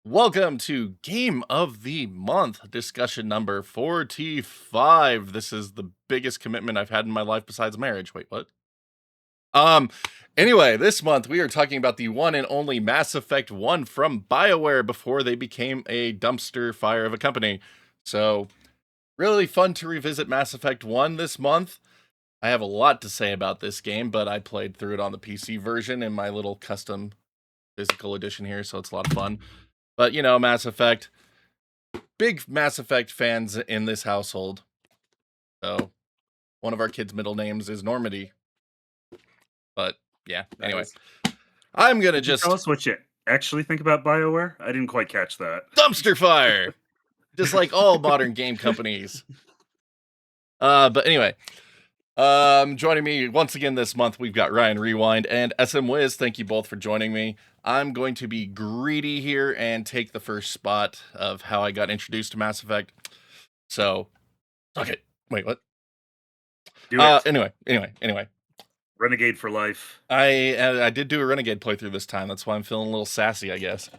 Welcome to Game of the Month, discussion number 45. This is the biggest commitment I've had in my life besides marriage. Wait, what? Um, anyway, this month we are talking about the one and only Mass Effect 1 from BioWare before they became a dumpster fire of a company. So, really fun to revisit Mass Effect 1 this month. I have a lot to say about this game, but I played through it on the PC version in my little custom physical edition here, so it's a lot of fun. But, you know, Mass Effect, big Mass Effect fans in this household. So, one of our kids' middle names is Normandy. But, yeah, anyway. I'm going to just... Tell us what you actually think about BioWare? I didn't quite catch that. Dumpster fire! Just like all modern game companies. But anyway, joining me once again this month, we've got Ryan Rewind and SMWiz. Thank you both for joining me. I'm going to be greedy here and take the first spot of how I got introduced to Mass Effect. So, okay. Wait, what? Do it. Anyway. Renegade for life. I did do a Renegade playthrough this time. That's why I'm feeling a little sassy, I guess.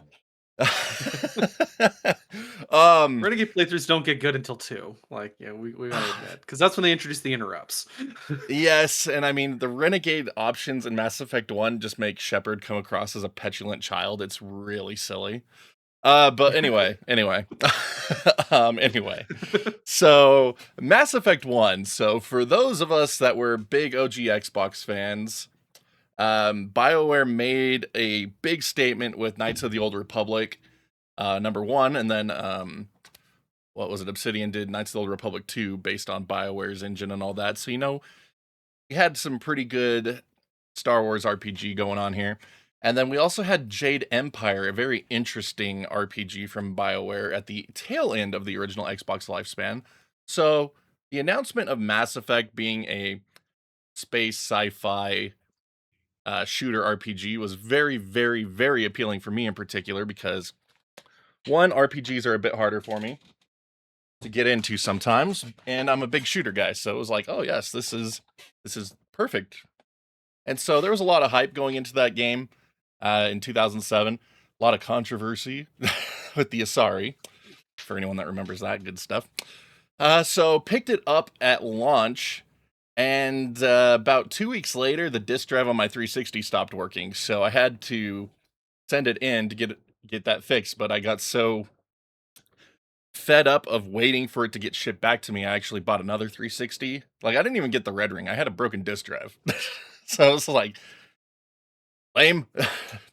Renegade playthroughs don't get good until 2. Like, yeah, we gotta admit, because that's when they introduce the interrupts. Yes, and I mean the Renegade options in Mass Effect 1 just make Shepard come across as a petulant child. It's really silly. But anyway. So Mass Effect 1. So for those of us that were big OG Xbox fans, BioWare made a big statement with Knights of the Old Republic, number 1, and then what was it? Obsidian did Knights of the Old Republic 2 based on BioWare's engine and all that. So, you know, we had some pretty good Star Wars RPG going on here. And then we also had Jade Empire, a very interesting RPG from BioWare at the tail end of the original Xbox lifespan. So the announcement of Mass Effect being a space sci-fi shooter RPG was very, very, very appealing for me in particular because, one, RPGs are a bit harder for me to get into sometimes, and I'm a big shooter guy, so it was like, oh yes, this is perfect. And so there was a lot of hype going into that game in 2007, a lot of controversy with the Asari, for anyone that remembers that good stuff. So picked it up at launch, and about 2 weeks later, the disk drive on my 360 stopped working, so I had to send it in to get that fixed, but I got so fed up of waiting for it to get shipped back to me, I actually bought another 360. Like, I didn't even get the red ring. I had a broken disk drive. So it was like, lame.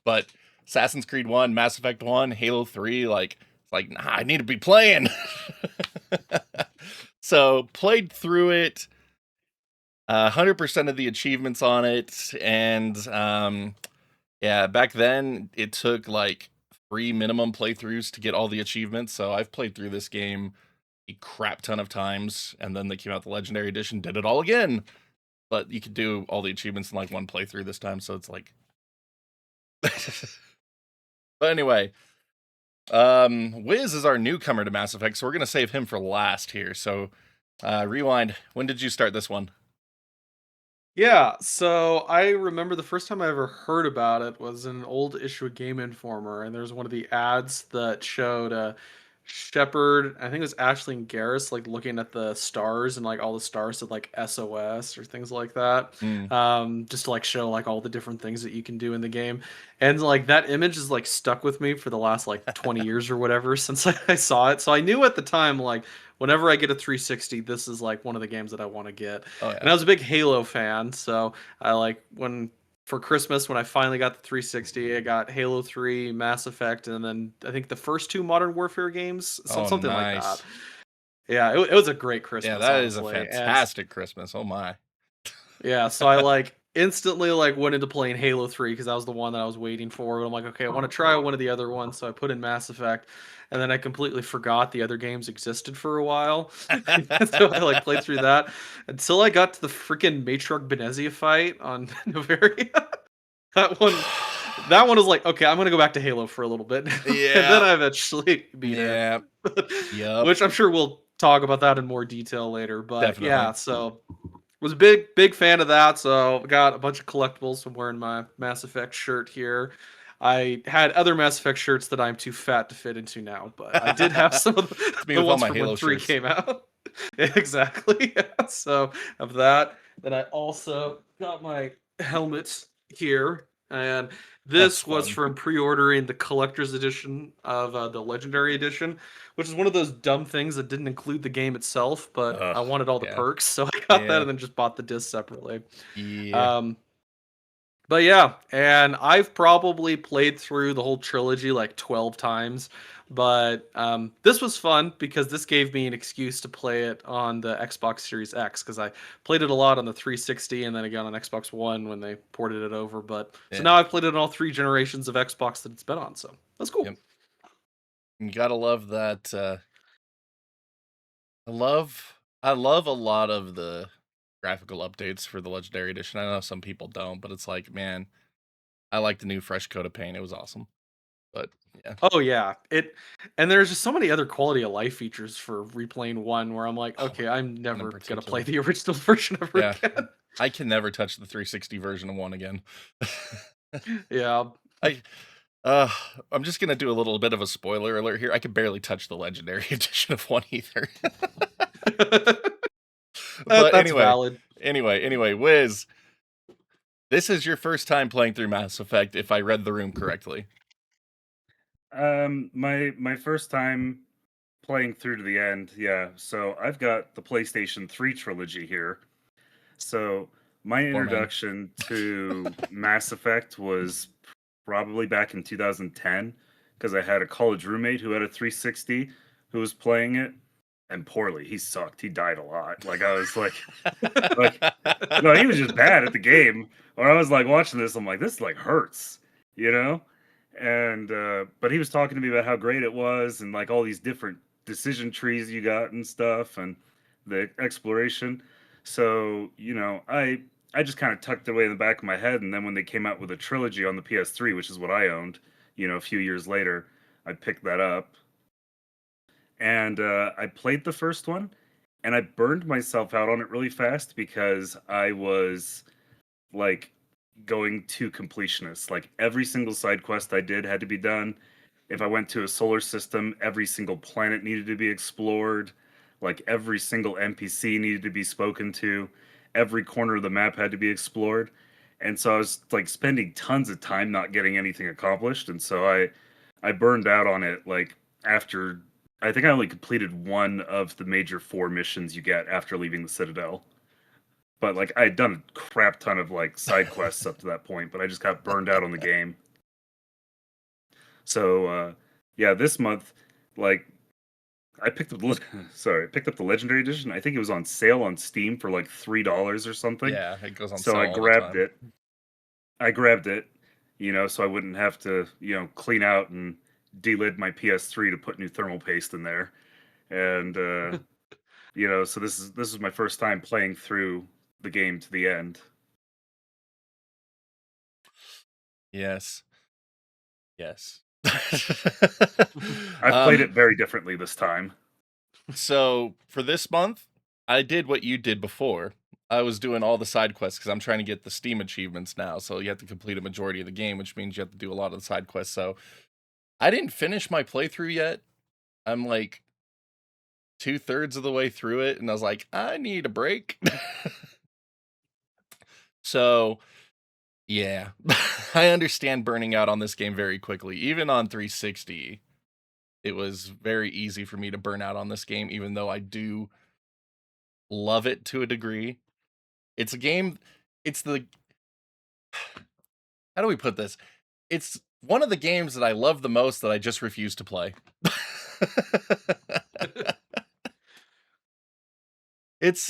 But Assassin's Creed 1, Mass Effect 1, Halo 3, like, it's like, nah, I need to be playing. So played through it, 100% of the achievements on it, and yeah, back then it took like 3 minimum playthroughs to get all the achievements, so I've played through this game a crap ton of times, and then they came out the Legendary Edition, did it all again, but you could do all the achievements in like one playthrough this time, so it's like... But anyway, Wiz is our newcomer to Mass Effect, so we're going to save him for last here, so Rewind, when did you start this one? Yeah, so I remember the first time I ever heard about it was in an old issue of Game Informer, and there's one of the ads that showed Shepard, I think it was Ashley and Garrus, like looking at the stars, and like all the stars said like SOS or things like that. Just to like show like all the different things that you can do in the game. And like that image is like stuck with me for the last like 20 years or whatever since I saw it. So I knew at the time, like, whenever I get a 360, this is like one of the games that I want to get. Oh, yeah. And I was a big Halo fan, so I like for Christmas when I finally got the 360, I got Halo 3, Mass Effect, and then I think the first 2 Modern Warfare games, something like that. Yeah, it was a great Christmas. Yeah, that is a fantastic Christmas. Oh my. Yeah, so I like instantly like went into playing Halo 3 because that was the one that I was waiting for. But I'm like, okay, I want to try one of the other ones, so I put in Mass Effect, and then I completely forgot the other games existed for a while. So I like played through that until I got to the freaking Matriarch Benezia fight on Novaria. That one was like, okay, I'm gonna go back to Halo for a little bit. Yeah. And then I eventually beat it. Yep. Which I'm sure we'll talk about that in more detail later. But Definitely. Yeah, so was a big fan of that. So got a bunch of collectibles. I'm wearing my Mass Effect shirt here. I had other Mass Effect shirts that I'm too fat to fit into now, but I did have some of me the with all ones my from Halo when 3 shirts. came out. Exactly. Yeah. So of that. Then I also got my helmets here, and That's this was fun. from pre-ordering the collector's edition of the Legendary Edition, which is one of those dumb things that didn't include the game itself, but Ugh, I wanted all the yeah. perks, so I got that Yeah. and then just bought the disc separately. Yeah. But yeah, and I've probably played through the whole trilogy like 12 times. But this was fun because this gave me an excuse to play it on the Xbox Series X, because I played it a lot on the 360 and then again on Xbox One when they ported it over. But so Yeah. now I've played it on all 3 generations of Xbox that it's been on. So that's cool. Yep. You gotta love that. I love a lot of the graphical updates for the Legendary Edition. I know some people don't, but it's like, man, I like the new fresh coat of paint. It was awesome. But yeah. Oh yeah, and there's just so many other quality of life features for replaying 1 where I'm like, okay, I'm One in never gonna play particular. the original version ever Yeah. again. I can never touch the 360 version of 1 again. Yeah. I uh I'm just gonna do a little bit of a spoiler alert here. I can barely touch the Legendary Edition of 1 either. But That's valid. anyway, Wiz, this is your first time playing through Mass Effect, if I read the room correctly. My first time playing through to the end, yeah. So I've got the PlayStation 3 trilogy here. So my Poor man. introduction to Mass Effect was probably back in 2010, because I had a college roommate who had a 360 who was playing it, and poorly. He sucked. He died a lot. Like, I was like, no, he was just bad at the game. Or I was like watching this, I'm like, this like hurts, you know? And but he was talking to me about how great it was, and like all these different decision trees you got and stuff, and the exploration. So, I just kind of tucked it away in the back of my head, and then when they came out with a trilogy on the PS3, which is what I owned, a few years later, I picked that up. And I played the first one, and I burned myself out on it really fast because I was like going to completionist. Like every single side quest I did had to be done. If I went to a solar system, every single planet needed to be explored. Like every single NPC needed to be spoken to. Every corner of the map had to be explored. And so I was like spending tons of time not getting anything accomplished. And so I burned out on it like after I think I only completed one of the major 4 missions you get after leaving the Citadel. But like I had done a crap ton of like side quests up to that point, but I just got burned out on the game. So yeah, this month, like I picked up I picked up the Legendary Edition. I think it was on sale on Steam for like $3 or something. Yeah, it goes on So sale I all the grabbed time. it. I grabbed it, so I wouldn't have to, clean out and delid my PS3 to put new thermal paste in there. And so this is my first time playing through the game to the end. Yes. Yes. I played it very differently this time. So for this month, I did what you did before. I was doing all the side quests because I'm trying to get the Steam achievements now. So you have to complete a majority of the game, which means you have to do a lot of the side quests. So I didn't finish my playthrough yet. I'm like 2/3 of the way through it, and I was like, I need a break. So yeah, I understand burning out on this game very quickly. Even on 360, it was very easy for me to burn out on this game, even though I do love it to a degree. It's a game, it's the, how do we put this? It's one of the games that I love the most that I just refuse to play. It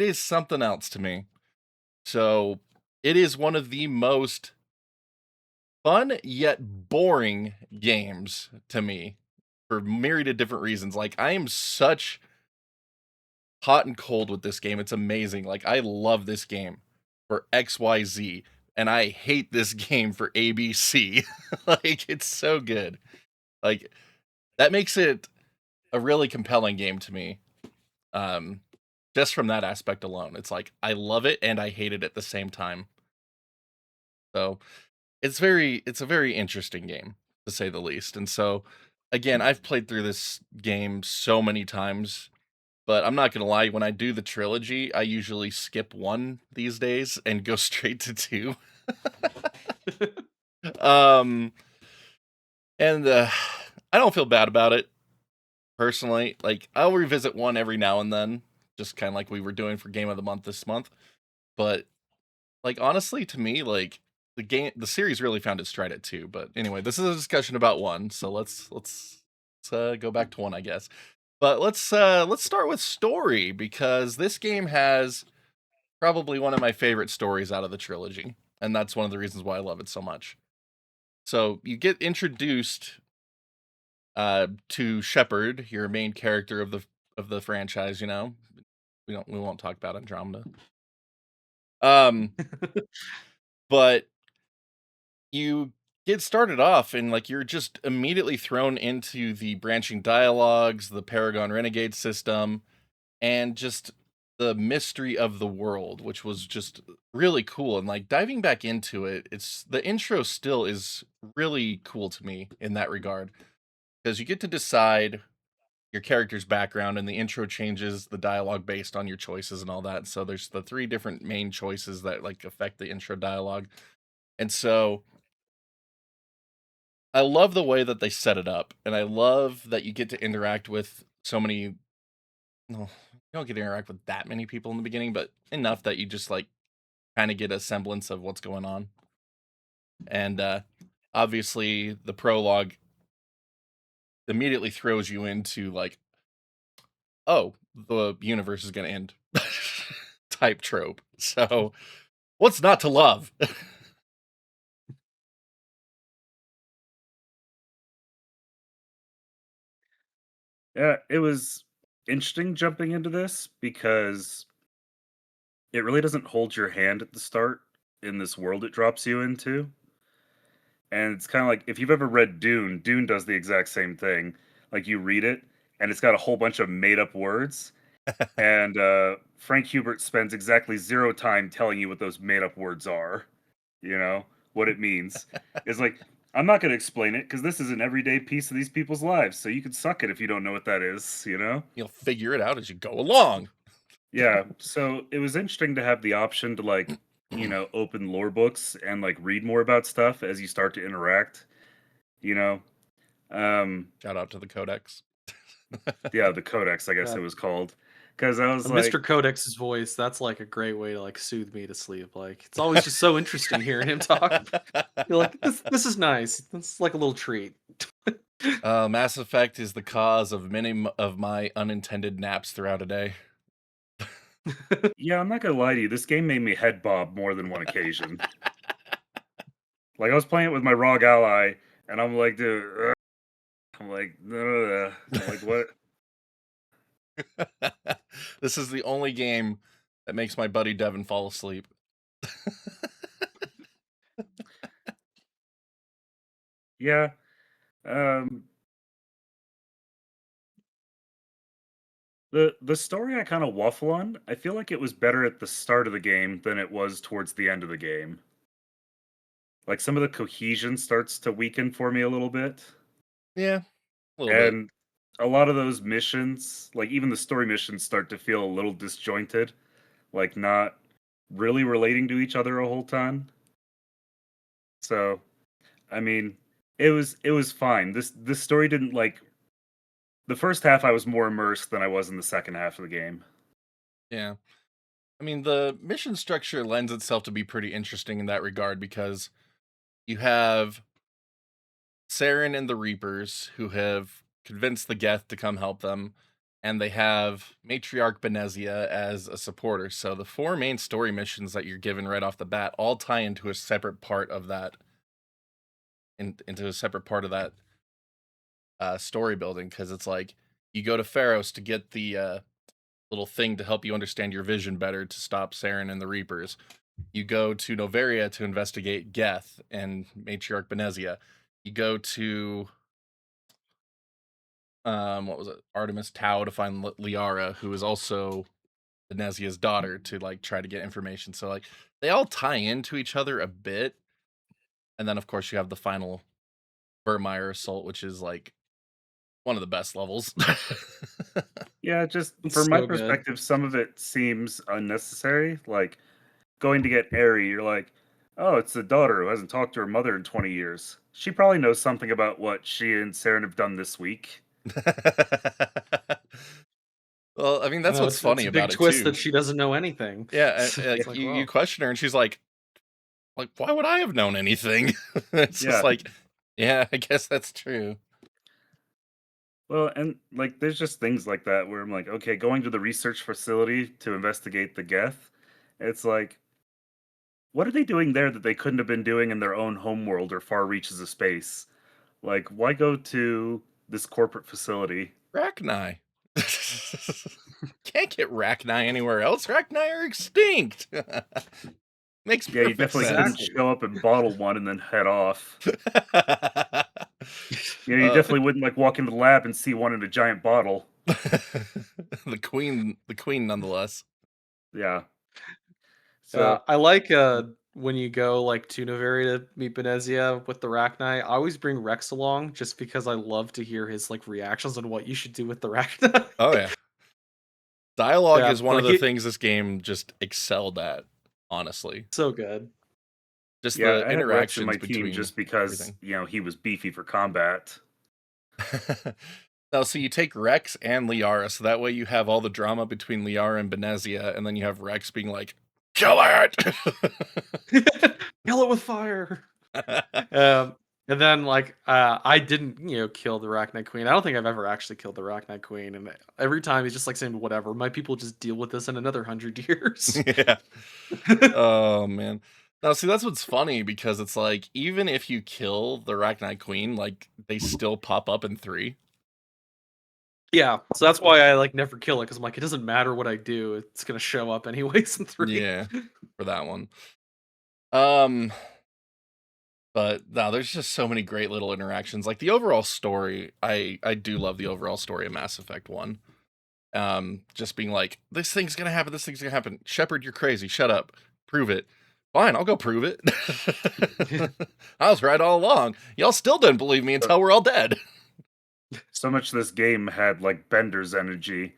is something else to me. So it is one of the most fun yet boring games to me for myriad of different reasons. Like I am such hot and cold with this game. It's amazing. Like I love this game for XYZ and I hate this game for ABC. Like it's so good. Like that makes it a really compelling game to me. Just from that aspect alone. It's like I love it and I hate it at the same time. So it's a very interesting game, to say the least. And so, again, I've played through this game so many times, but I'm not gonna lie, when I do the trilogy, I usually skip 1 these days and go straight to 2. Um, and, I don't feel bad about it, personally. Like, I'll revisit 1 every now and then, just kinda like we were doing for Game of the Month this month. But, like, honestly, to me, like, the series really found its stride at 2. But anyway, this is a discussion about 1, so let's go back to 1, I guess. But let's start with story, because this game has probably one of my favorite stories out of the trilogy, and that's one of the reasons why I love it so much. So you get introduced to Shepard, your main character of the franchise. You know, we won't talk about Andromeda. Um, but you get started off and like you're just immediately thrown into the branching dialogues, the Paragon Renegade system, and just the mystery of the world, which was just really cool. And like diving back into it, it's the intro still is really cool to me in that regard, because you get to decide your character's background, and the intro changes the dialogue based on your choices and all that. So there's the 3 different main choices that like affect the intro dialogue. And so I love the way that they set it up, and I love that you get to interact with so many. No, you don't get to interact with that many people in the beginning, but enough that you just like kind of get a semblance of what's going on. And obviously, the prologue immediately throws you into like, oh, the universe is going to end type trope. So, what's not to love? Yeah, it was interesting jumping into this because it really doesn't hold your hand at the start in this world it drops you into. And it's kind of like if you've ever read Dune, Dune does the exact same thing. Like you read it and it's got a whole bunch of made up words. And Frank Hubert spends exactly 0 time telling you what those made up words are, you know, what it means. It's like, I'm not going to explain it because this is an everyday piece of these people's lives. So you can suck it if you don't know what that is, you know? You'll figure it out as you go along. Yeah. So it was interesting to have the option to, like, open lore books and, like, read more about stuff as you start to interact, you know? Shout out to the Codex. Yeah, the Codex, I guess Yeah. it was called. Because I was like, Mr. Codex's voice, that's like a great way to like soothe me to sleep. Like it's always just so interesting hearing him talk. You're like, this is nice. It's like a little treat. Mass Effect is the cause of many of my unintended naps throughout a day. yeah, I'm not gonna lie to you. This game made me head bob more than one occasion. Like I was playing it with my ROG ally, and I'm like, dude, I'm like, I'm like, what? This is the only game that makes my buddy Devin fall asleep. Yeah. Um, the story I kind of waffle on. I feel like it was better at the start of the game than it was towards the end of the game. Like some of the cohesion starts to weaken for me a little bit. Yeah, a little bit. And a lot of those missions, like even the story missions, start to feel a little disjointed, like not really relating to each other a whole ton. So, I mean, it was fine. This story didn't like the first half. I was more immersed than I was in the second half of the game. Yeah. I mean, the mission structure lends itself to be pretty interesting in that regard, because you have Saren and the Reapers who have convinced the Geth to come help them, and they have Matriarch Benezia as a supporter. So the 4 main story missions that you're given right off the bat all tie into a separate part of that, into a separate part of that story building, because it's like you go to Pharos to get the little thing to help you understand your vision better to stop Saren and the Reapers. You go to Noveria to investigate Geth and Matriarch Benezia. You go to what was it, Artemis Tau, to find Liara, who is also Benezia's daughter, to like try to get information. So like they all tie into each other a bit, And then, of course, you have the final Burmeyer Assault, which is like one of the best levels. Yeah, just It's from my so good. perspective, some of it seems unnecessary. Like going to get Aerie, you're like, oh, it's the daughter who hasn't talked to her mother in 20 years. She probably knows something about what she and Saren have done this week. Well, I mean, I that's know what's it's funny a big about it twist that too. she doesn't know anything. Yeah, Yeah. It's like, you well, question her, and she's like, why would I have known anything? It's just Yeah. like, yeah, I guess that's true. Well, and like there's just things like that where I'm like, okay, going to the research facility to investigate the Geth, it's like, what are they doing there that they couldn't have been doing in their own homeworld or far reaches of space? Like, why go to this corporate facility? Rachni. Can't get Rachni anywhere else. Rachni are extinct. Makes Yeah, you perfect definitely couldn't sense. Exactly. show up and bottle one and then head off. You know, you Uh, definitely wouldn't like walk into the lab and see one in a giant bottle. the queen, nonetheless. Yeah. So I like when you go like to Novari to meet Benezia with the Rachni. I always bring Rex along just because I love to hear his like reactions on what you should do with the Rachni. Oh yeah, dialogue Yeah, is one of like the things this game just excelled at. Honestly, so good. just yeah, the I had Rex in my interactions team between just because, everything. you know, he was beefy for combat. Now, so you take Rex and Liara, so that way you have all the drama between Liara and Benezia, and then you have Rex being like, "Kill it!" Kill it with fire. And then like I didn't, kill the Rachni Queen. I don't think I've ever actually killed the Rachni Queen. And every time he's just like saying, whatever, my people just deal with this in another 100 years. Yeah. Oh man. Now, see, that's what's funny because it's like even if you kill the Rachni Queen, like they still pop up in 3. Yeah, so that's why I like never kill it, because I'm like, it doesn't matter what I do, it's gonna show up anyways in 3. Yeah, for that one. But no, there's just so many great little interactions. Like the overall story, I do love the overall story of Mass Effect 1. Just being like, this thing's gonna happen, this thing's gonna happen. Shepard, you're crazy. Shut up. Prove it. Fine, I'll go prove it. I was right all along. Y'all still didn't believe me until we're all dead. So much of this game had like Bender's energy.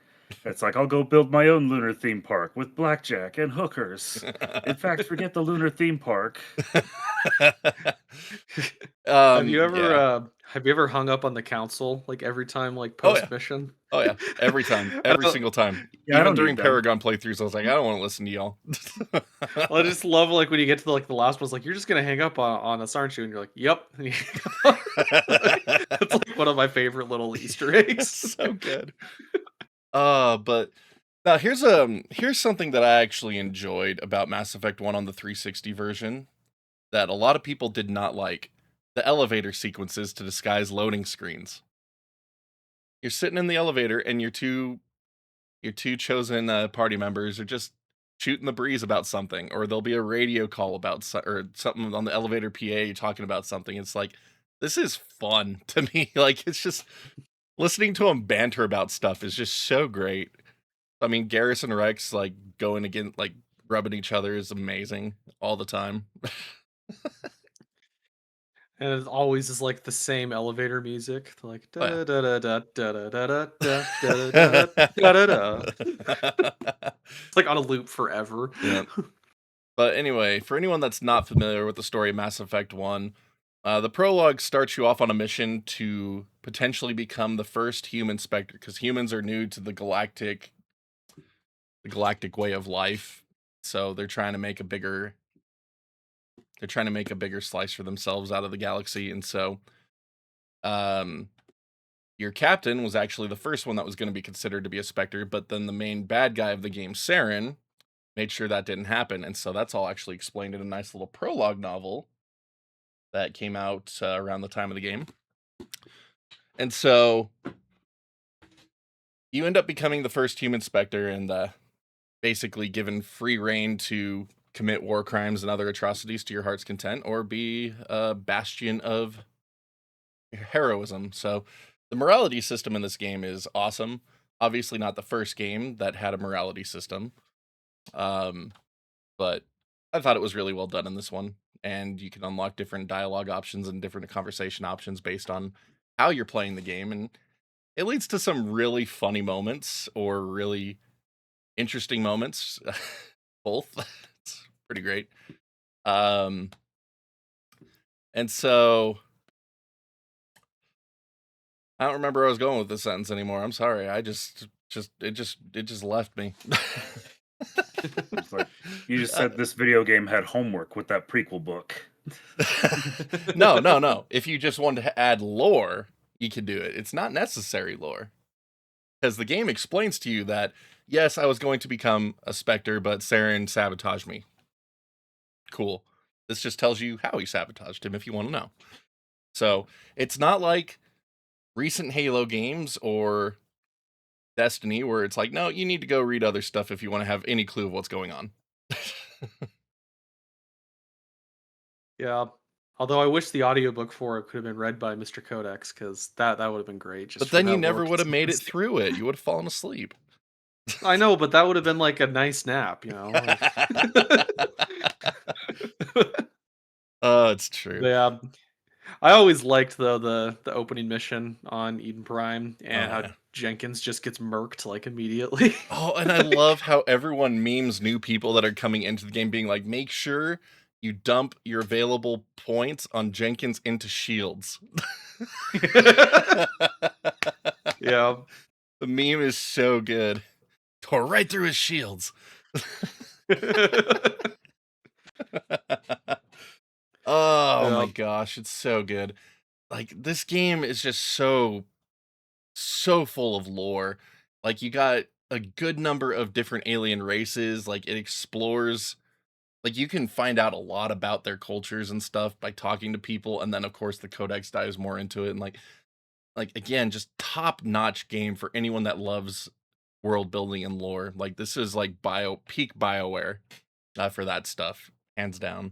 It's like, I'll go build my own lunar theme park with blackjack and hookers. In fact, forget the lunar theme park. Have you Yeah. ever hung up on the council like every time like Oh yeah. post mission? Oh yeah. Every time. Every single time. Yeah, I Even don't during need them. Paragon playthroughs, I was like, I don't want to listen to y'all. Well, I just love like when you get to the last one, it's like, you're just gonna hang up on us, aren't you? And you're like, yep. And you hang up. It's like one of my favorite little Easter eggs. So good. But now here's something that I actually enjoyed about Mass Effect 1 on the 360 version that a lot of people did not like. The elevator sequences to disguise loading screens. You're sitting in the elevator and your two chosen party members are just shooting the breeze about something, or there'll be a radio call about or something on the elevator PA talking about something. It's like, this is fun to me. Like, it's just listening to them banter about stuff is just so great. I mean, Garrus and Rex like going again, like rubbing each other is amazing all the time. And it always is like the same elevator music. They're like Oh, yeah. da da da da da da da da da da da da. It's like on a loop forever. Yeah. But anyway, for anyone that's not familiar with the story of Mass Effect 1, the prologue starts you off on a mission to potentially become the first human Spectre, because humans are new to the galactic way of life. So they're trying to make a bigger slice for themselves out of the galaxy. And so your captain was actually the first one that was going to be considered to be a Spectre, but then the main bad guy of the game, Saren, made sure that didn't happen. And so that's all actually explained in a nice little prologue novel that came out around the time of the game. And so you end up becoming the first human Spectre and basically given free reign to commit war crimes and other atrocities to your heart's content, or be a bastion of heroism. So the morality system in this game is awesome. Obviously not the first game that had a morality system. But I thought it was really well done in this one. and you can unlock different dialogue options and different conversation options based on how you're playing the game, and it leads to some really funny moments or really interesting moments. Both. It's pretty great. And so I don't remember where I was going with this sentence anymore. I'm sorry. I just it just left me. It's like you just said this video game had homework with that prequel book. No. If you just wanted to add lore, you can do it. It's not necessary lore. Because the game explains to you that, yes, I was going to become a Spectre, but Saren sabotaged me. Cool. This just tells you how he sabotaged him if you want to know. So it's not like recent Halo games or Destiny where it's like, no, you need to go read other stuff if you want to have any clue of what's going on. Yeah. Although I wish the audiobook for it could have been read by Mr. Codex, because that would have been great. Just But for then that you lore never would have made it consistency. through it. You would have fallen asleep. I know, but that would have been like a nice nap, you know? Like... Oh, it's true. Yeah. I always liked, though, the opening mission on Eden Prime and how yeah. Jenkins just gets murked, like, immediately. Oh, and I love how everyone memes new people that are coming into the game being like, make sure you dump your available points on Jenkins into shields. Yeah. The meme is so good. Tore right through his shields. Oh my gosh, it's so good. Like, this game is just so full of lore. Like, you got a good number of different alien races. Like, it explores, like, you can find out a lot about their cultures and stuff by talking to people, and then of course the codex dives more into it, and like again, just top-notch game for anyone that loves world building and lore. Like, this is like peak BioWare for that stuff, hands down.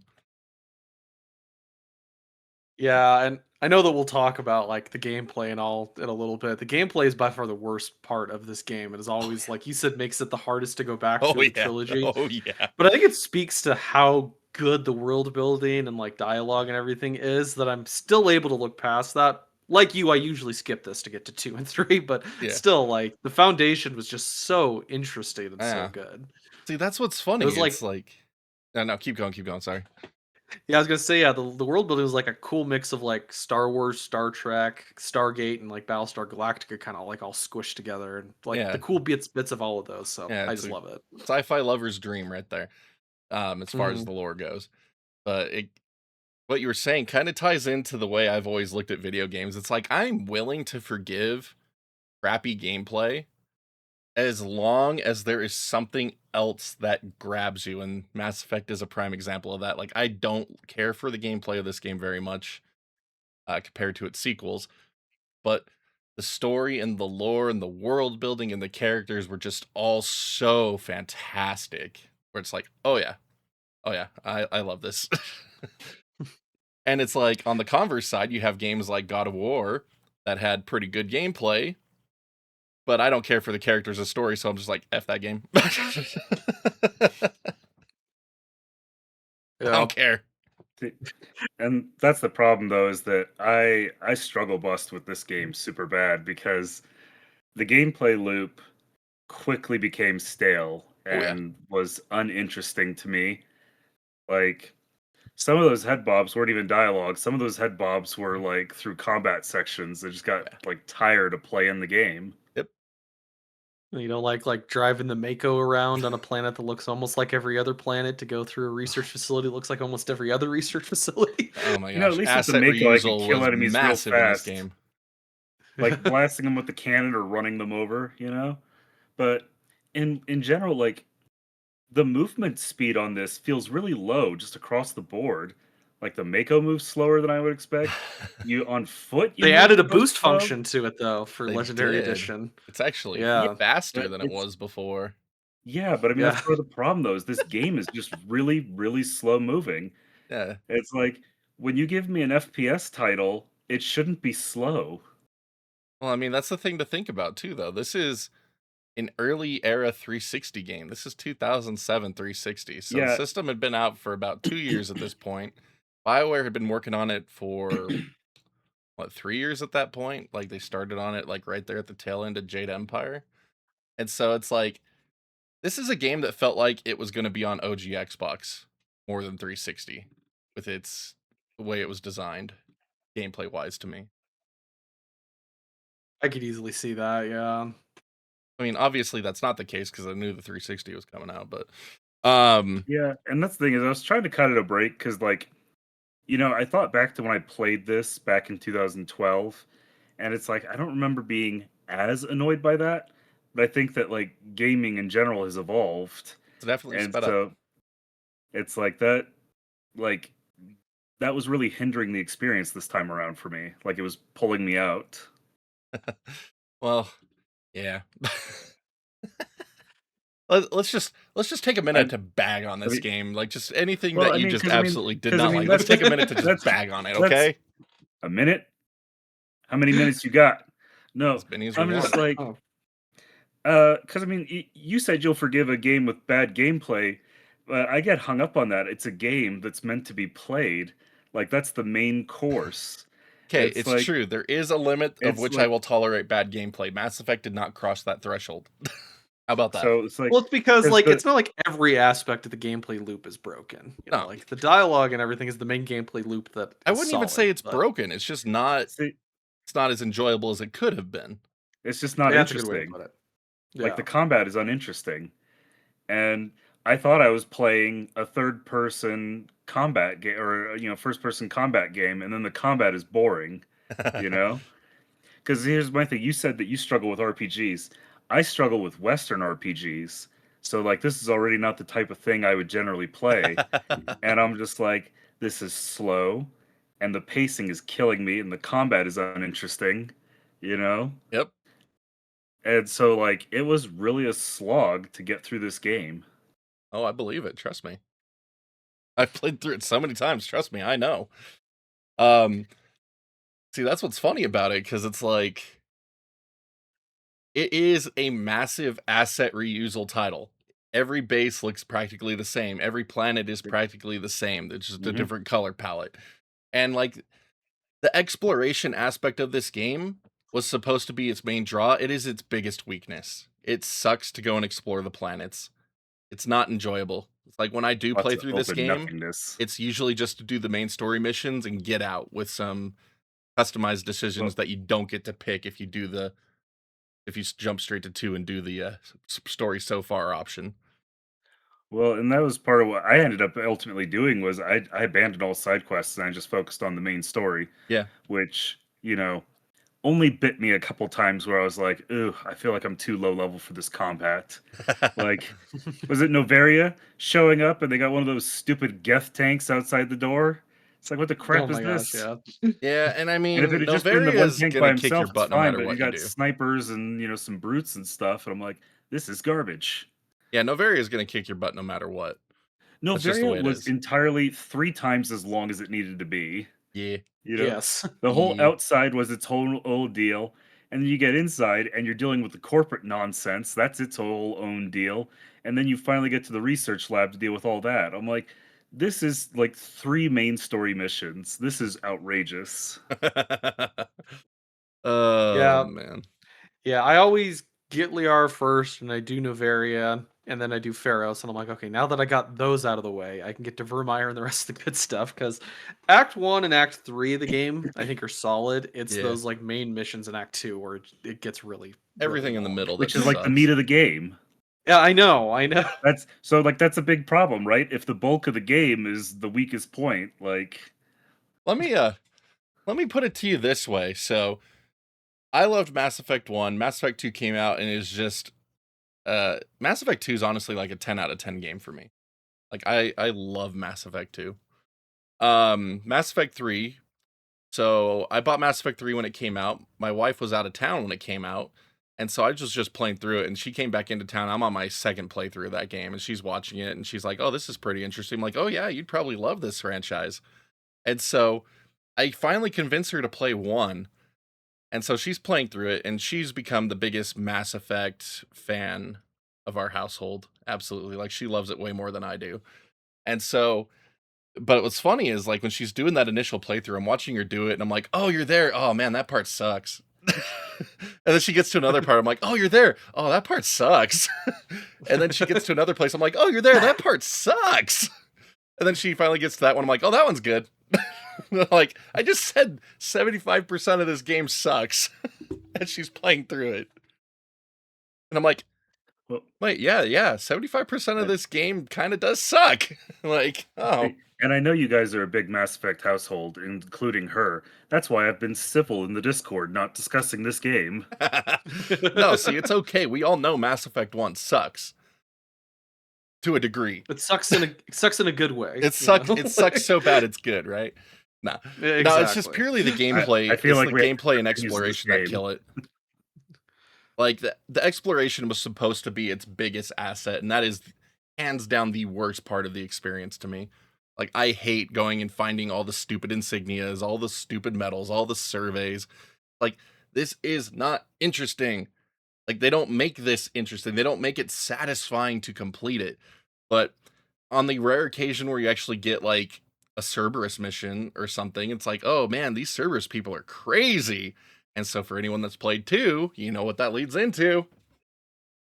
Yeah, and I know that we'll talk about like the gameplay and all in a little bit. The gameplay is by far the worst part of this game. It is always, like you said, makes it the hardest to go back Oh through the yeah. trilogy. Oh yeah. But I think it speaks to how good the world building and like dialogue and everything is that I'm still able to look past that. Like you, I usually skip this to get to 2 and 3, but Yeah. still, like the foundation was just so interesting and Yeah. so good. See, that's what's funny. It was It's like no, keep going, sorry. Yeah, I was gonna say, yeah, the world building was like a cool mix of like Star Wars, Star Trek, Stargate, and like Battlestar Galactica, kind of like all squished together, and like Yeah. the cool bits of all of those. So Yeah, I it's just a love it. Sci-fi lover's dream right there. As far as the lore goes. But what you were saying kind of ties into the way I've always looked at video games. It's like, I'm willing to forgive crappy gameplay as long as there is something else that grabs you, and Mass Effect is a prime example of that. Like, I don't care for the gameplay of this game very much compared to its sequels, but the story and the lore and the world building and the characters were just all so fantastic, where it's like, oh yeah, I love this. And it's like, on the converse side, you have games like God of War that had pretty good gameplay, but I don't care for the characters or story, so I'm just like, F that game. I don't care. And that's the problem, though, is that I struggle bust with this game super bad because the gameplay loop quickly became stale and was uninteresting to me. Like, some of those head bobs weren't even dialogue. Some of those head bobs were like through combat sections. I just got like tired of playing the game. Yep. You know, like driving the Mako around on a planet that looks almost like every other planet to go through a research facility looks like almost every other research facility. Oh my gosh. You know, at least with the Asset Mako, I can reusal kill was enemies real massive in this fast. game. Like blasting them with the cannon or running them over, you know? But in general, like, the movement speed on this feels really low just across the board. Like, the Mako moves slower than I would expect. You on foot, you They move added a so boost slow. function to it though for They Legendary did. Edition. It's actually Yeah. faster But than it was before. Yeah, but I mean, that's part of the problem, though, is this game is just really, really slow moving. Yeah. It's like, when you give me an FPS title, it shouldn't be slow. Well, I mean, that's the thing to think about too, though. This is an early era 360 game. This is 2007 360. So the Yeah. system had been out for about 2 years at this point. BioWare had been working on it for what, 3 years at that point? Like they started on it like right there at the tail end of Jade Empire. And so it's like this is a game that felt like it was going to be on OG Xbox more than 360 with its the way it was designed gameplay wise to me. I could easily see that. Yeah. I mean, obviously that's not the case because I knew the 360 was coming out, but Yeah, and that's the thing is I was trying to cut it a break because, like, I thought back to when I played this back in 2012, and it's like I don't remember being as annoyed by that, but I think that like gaming in general has evolved, it's definitely and sped up. so it's like that was really hindering the experience this time around for me. Like it was pulling me out. Well, yeah. Let's just take a minute I, to bag on I this mean, game. Like just anything well, that I you mean, just because I mean, absolutely did because I not mean, like. Let's take a minute to that's just bag on it, that's okay? a minute. How many minutes you got? No, As many as we I'm just want. like, Oh, because I mean, you said you'll forgive a game with bad gameplay, but I get hung up on that. It's a game that's meant to be played. Like that's the main course. Okay, It's it's like true. There is a limit of it's which I like will tolerate bad gameplay. Mass Effect did not cross that threshold. How about that? so it's like well, it's because like but it's not like every aspect of the gameplay loop is broken. No, Like the dialogue and everything is the main gameplay loop that I is wouldn't even say solid. it's But broken. It's just not. see, It's not as enjoyable as it could have been. it's just not yeah, that's a good way to interesting. put it. Like Yeah. the combat is uninteresting, and I thought I was playing a third-person combat game or first-person combat game, and then the combat is boring. You know. Because here's my thing. You said that you struggle with RPGs. I struggle with Western RPGs. So like this is already not the type of thing I would generally play. And I'm just like, this is slow, and the pacing is killing me, and the combat is uninteresting, you know? Yep. And so like it was really a slog to get through this game. Oh, I believe it. Trust me. I've played through it so many times. Trust me, I know. Um, See, that's what's funny about it because it's like it is a massive asset reusal title. Every base looks practically the same. Every planet is practically the same. It's just a Mhm. different color palette. And like the exploration aspect of this game was supposed to be its main draw. It is its biggest weakness. It sucks to go and explore the planets. It's not enjoyable. It's like when I do Lots play of through this open game, nothingness. it's usually just to do the main story missions and get out with some customized decisions Well, that you don't get to pick if you jump straight to 2 and do the story so far option. well, and that was part of what I ended up ultimately doing was I abandoned all side quests and I just focused on the main story, Yeah. which, only bit me a couple times where I was like, "Ooh, I feel like I'm too low level for this combat." Like, was it Novaria showing up and they got one of those stupid Geth tanks outside the door? It's like, what the Oh crap is my gosh, this? yeah. Yeah, and I And if it mean, had just been the one Novaria's tank by gonna kick your himself, it's butt no fine. matter But you what you got do. snipers and some brutes and stuff, and I'm like, this is garbage. Yeah, Novaria's gonna kick your butt no matter what. That's just the Novaria way it was is. entirely 3 times as long as it needed to be. Yeah. You know, Yes. the whole Yeah. outside was its whole old deal, and then you get inside and you're dealing with the corporate nonsense. That's its whole own deal, and then you finally get to the research lab to deal with all that. I'm like, this is like 3 main story missions. This is outrageous. Oh Yeah. man. Yeah, I always get Liar first, and I do Novaria, and then I do Pharos, and I'm like, okay, now that I got those out of the way, I can get to Vermeer and the rest of the good stuff. Because Act 1 and Act 3 of the game, I think, are solid. It's Yeah. those like main missions in Act 2 where it gets really, Everything really in the long. middle Which that is like the sucks. meat of the game. Yeah, I know. That's so like that's a big problem, right? If the bulk of the game is the weakest point, like Let me put it to you this way. So I loved Mass Effect 1. Mass Effect 2 came out and is just Mass Effect 2 is honestly like a 10 out of 10 game for me. Like I love Mass Effect 2. Mass Effect 3. So I bought Mass Effect 3 when it came out. My wife was out of town when it came out. And so I was just playing through it and she came back into town. I'm on my second playthrough of that game and she's watching it and she's like, "Oh, this is pretty interesting." I'm like, "Oh yeah, you'd probably love this franchise." And so I finally convinced her to play 1. And so she's playing through it and she's become the biggest Mass Effect fan of our household. Absolutely. Like she loves it way more than I do. And so But what's funny is like when she's doing that initial playthrough, I'm watching her do it, and I'm like, "Oh, you're there. Oh man, that part sucks." And then she gets to another part. I'm like, "Oh, you're there. Oh, that part sucks." And then she gets to another place. I'm like, "Oh, you're there. That part sucks." And then she finally gets to that one. I'm like, "Oh, that one's good." Like, I just said 75% of this game sucks, and she's playing through it. And I'm like, Well, wait, yeah, 75% of this game kind of does suck. Like, oh. and I know you guys are a big Mass Effect household, including her. That's why I've been civil in the Discord, not discussing this game. No, see, it's okay. We all know Mass Effect 1 sucks. To a degree. It sucks in a good way. It sucks so bad it's good, right? Nah. Exactly. No, it's just purely the gameplay. I feel like the gameplay and exploration that game. kill it. Like, the exploration was supposed to be its biggest asset, and that is hands down the worst part of the experience to me. Like, I hate going and finding all the stupid insignias, all the stupid medals, all the surveys. Like, this is not interesting. Like, they don't make this interesting. They don't make it satisfying to complete it. But on the rare occasion where you actually get, like, a Cerberus mission or something, it's like, oh, man, these Cerberus people are crazy. And so for anyone that's played 2, you know what that leads into.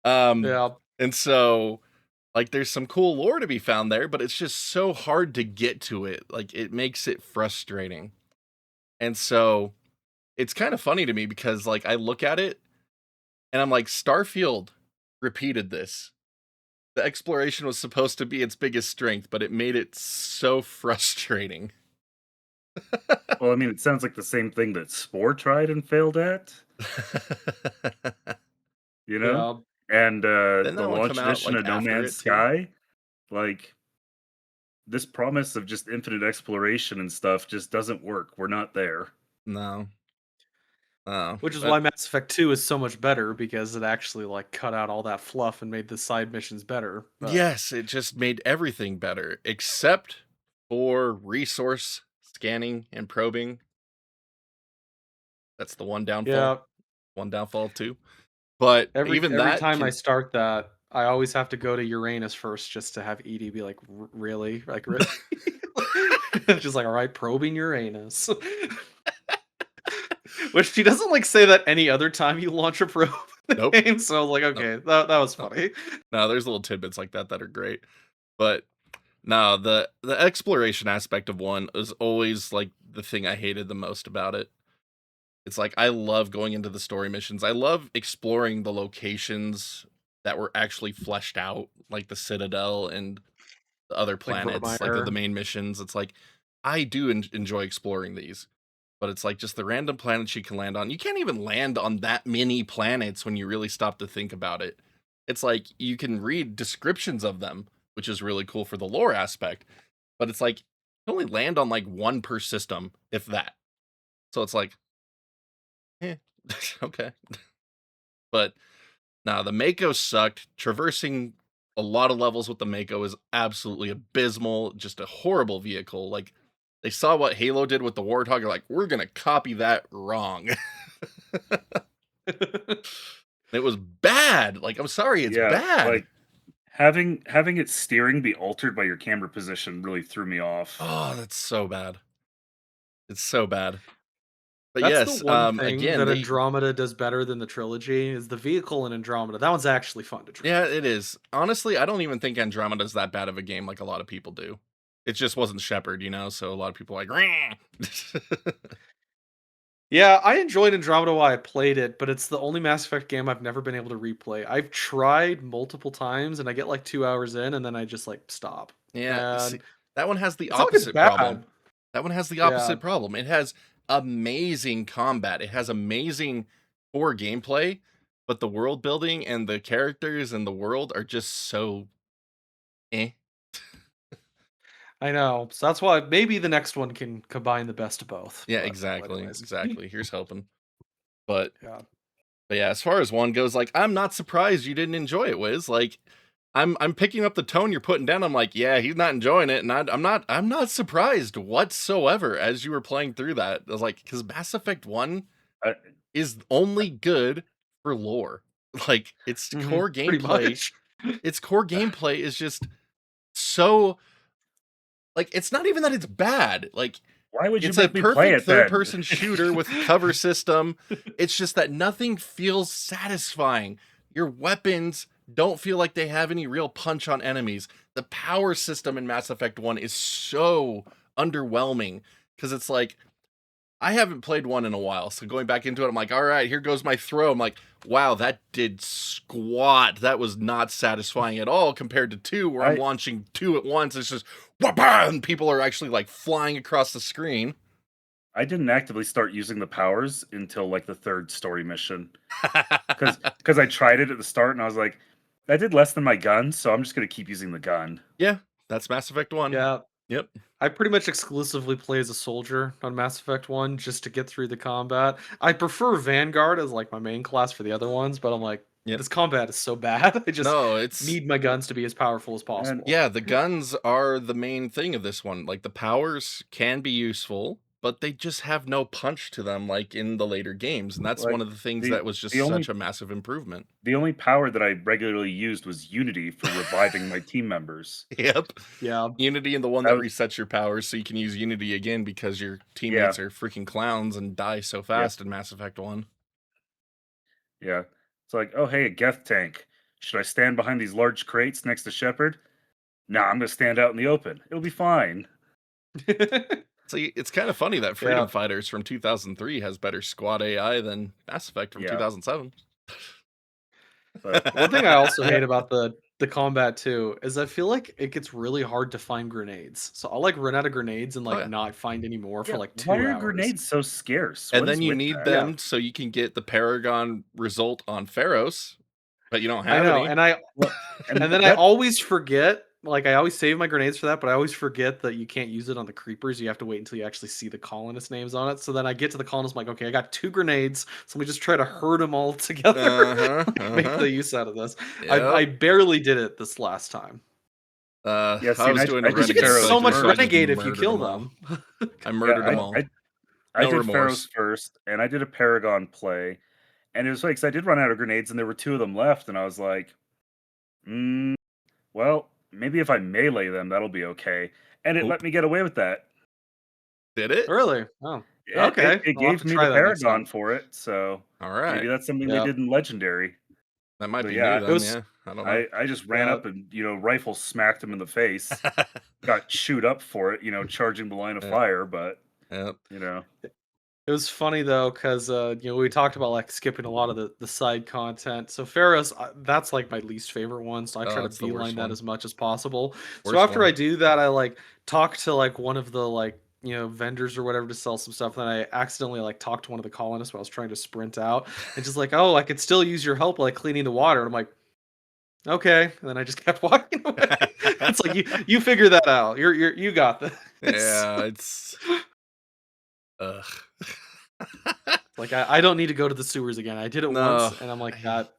Yeah. And so, like, there's some cool lore to be found there, but it's just so hard to get to it. Like, it makes it frustrating. And so, it's kind of funny to me because, like, I look at it, and I'm like, Starfield repeated this. The exploration was supposed to be its biggest strength, but it made it so frustrating. Well, I mean, it sounds like the same thing that Spore tried and failed at. You know? Yeah. And Didn't the that one launch come out, edition like, of No after Man's it, too? Sky, like, this promise of just infinite exploration and stuff just doesn't work. We're not there. No. Oh, Which is why Mass Effect 2 is so much better, because it actually like cut out all that fluff and made the side missions better. But yes, it just made everything better, except for resource scanning and probing. That's the one downfall. yeah, One downfall of 2. But every even every that time I start that, I always have to go to Uranus first just to have Edie be like, really? Like, really? Just like, all right, probing Uranus. Which she doesn't like say that any other time you launch a probe in the Nope. game. So I was like, okay, that was funny. No, there's little tidbits like that that are great. But no, the exploration aspect of 1 is always like the thing I hated the most about it. It's like, I love going into the story missions. I love exploring the locations that were actually fleshed out, like the Citadel and the other planets, like Vormir. the main missions. It's like, I do enjoy exploring these. But it's like just the random planets you can land on. You can't even land on that many planets when you really stop to think about it. It's like you can read descriptions of them, which is really cool for the lore aspect. But it's like you only land on like 1 per system, if that. So it's like, okay. But nah, the Mako sucked. Traversing a lot of levels with the Mako is absolutely abysmal. Just a horrible vehicle. Like, they saw what Halo did with the Warthog. They're like, we're going to copy that wrong. It was bad. Like, I'm sorry, it's bad. Like, having its steering be altered by your camera position really threw me off. Oh, that's so bad. It's so bad. But That's yes, the one thing again, that they, Andromeda does better than the trilogy is the vehicle in Andromeda. That one's actually fun to drive. yeah, it is. Honestly, I don't even think Andromeda's that bad of a game like a lot of people do. It just wasn't Shepard, so a lot of people are like, "Rah." Yeah, I enjoyed Andromeda while I played it, but it's the only Mass Effect game I've never been able to replay. I've tried multiple times, and I get like 2 hours in, and then I just like stop. Yeah, And see, that one has the it's not like it's opposite problem. bad. That one has the Yeah. opposite problem. It has amazing combat. It has amazing core gameplay, but the world building and the characters and the world are just so eh. I know. So that's why maybe the next one can combine the best of both. Yeah, but exactly. anyways. Exactly. Here's hoping. But Yeah. yeah, as far as 1 goes, like, I'm not surprised you didn't enjoy it, Wiz. Like, I'm picking up the tone you're putting down. I'm like, yeah, he's not enjoying it, and I'm not surprised whatsoever as you were playing through that. I was like, because Mass Effect 1 I- is only good for lore. Like, its core Pretty gameplay, much. its core gameplay is just so like it's not even that it's bad. Like Why would you it's a make me play perfect it then? third-person shooter with cover system. It's just that nothing feels satisfying. Your weapons don't feel like they have any real punch on enemies. The power system in Mass Effect 1 is so underwhelming because it's like, I haven't played 1 in a while, so going back into it, I'm like, all right, here goes my throw. I'm like, wow, that did squat. That was not satisfying at all compared to 2, where I'm launching 2 at once. It's just, wha-bah! And people are actually like flying across the screen. I didn't actively start using the powers until like the 3rd story mission. Because I tried it at the start and I was like, that did less than my gun, so I'm just going to keep using the gun. Yeah, that's Mass Effect 1. Yeah. Yep. I pretty much exclusively play as a soldier on Mass Effect 1 just to get through the combat. I prefer Vanguard as like my main class for the other ones, but I'm like, this combat is so bad. I just need my guns to be as powerful as possible. Yeah, the guns are the main thing of this one. Like the powers can be useful, but they just have no punch to them like in the later games. And that's Like, one of the things that was just such a massive improvement. The only power that I regularly used was Unity for reviving my team members. Yep. Yeah. Unity and the one that resets your powers so you can use Unity again because your teammates are freaking clowns and die so fast in Mass Effect 1. Yeah. It's like, oh, hey, a Geth tank. Should I stand behind these large crates next to Shepard? Nah, I'm going to stand out in the open. It'll be fine. So it's kind of funny that Freedom Fighters from 2003 has better squad AI than Mass Effect from 2007. But one thing I also hate about the combat too is I feel like it gets really hard to find grenades. So I'll like run out of grenades and like not find any more for like 2 hours. Why are grenades so scarce? And then you need them so you can get the Paragon result on Pharos, but you don't have any. And then I always forget. Like I always save my grenades for that, but I always forget that you can't use it on the creepers. You have to wait until you actually see the colonist names on it. So then I get to the colonist, I'm like, okay, I got 2 grenades, so let me just try to herd them all together. Make the use out of this. Yep. I barely did it this last time. I was doing you get so much renegade if you kill them. I murdered them all. I did Pharos first, and I did a Paragon play, and it was like, because I did run out of grenades, and there were 2 of them left, and I was like, well, maybe if I melee them, that'll be okay. And it let me get away with that. Did it? Really? Oh, yeah, okay. It gave me the Paragon for it, so all right. Maybe that's something they did in Legendary. That might be new then, I don't know. I just ran up and, rifle smacked him in the face. Got chewed up for it, charging the line of fire, but, It was funny though, because we talked about like skipping a lot of the side content. So Pharos, that's like my least favorite one. So I try to beeline that as much as possible. So after I do that, I like talk to like one of the like vendors or whatever to sell some stuff. And then I accidentally like talked to one of the colonists while I was trying to sprint out, and just like, oh, I could still use your help like cleaning the water. And I'm like, okay. And then I just kept walking away. It's like you figure that out. You got this. Yeah, it's. Ugh. Like I don't need to go to the sewers again. I did it once, and I'm like, that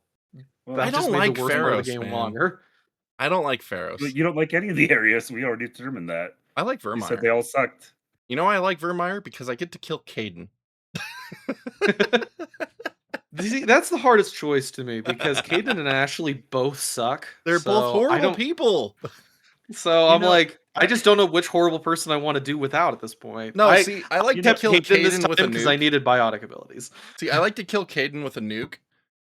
I just don't made like the worst part of the game longer. I don't like Pharos. But you don't like any of the areas. We already determined that. I like Vermeer. You said they all sucked. You know why I like Vermeer? Because I get to kill Caden. See, that's the hardest choice to me because Caden and Ashley both suck. They're both horrible people. So I'm like, I just don't know which horrible person I want to do without at this point. No, see, I like to kill Caden with a nuke because I needed biotic abilities. See, I like to kill Caden with a nuke,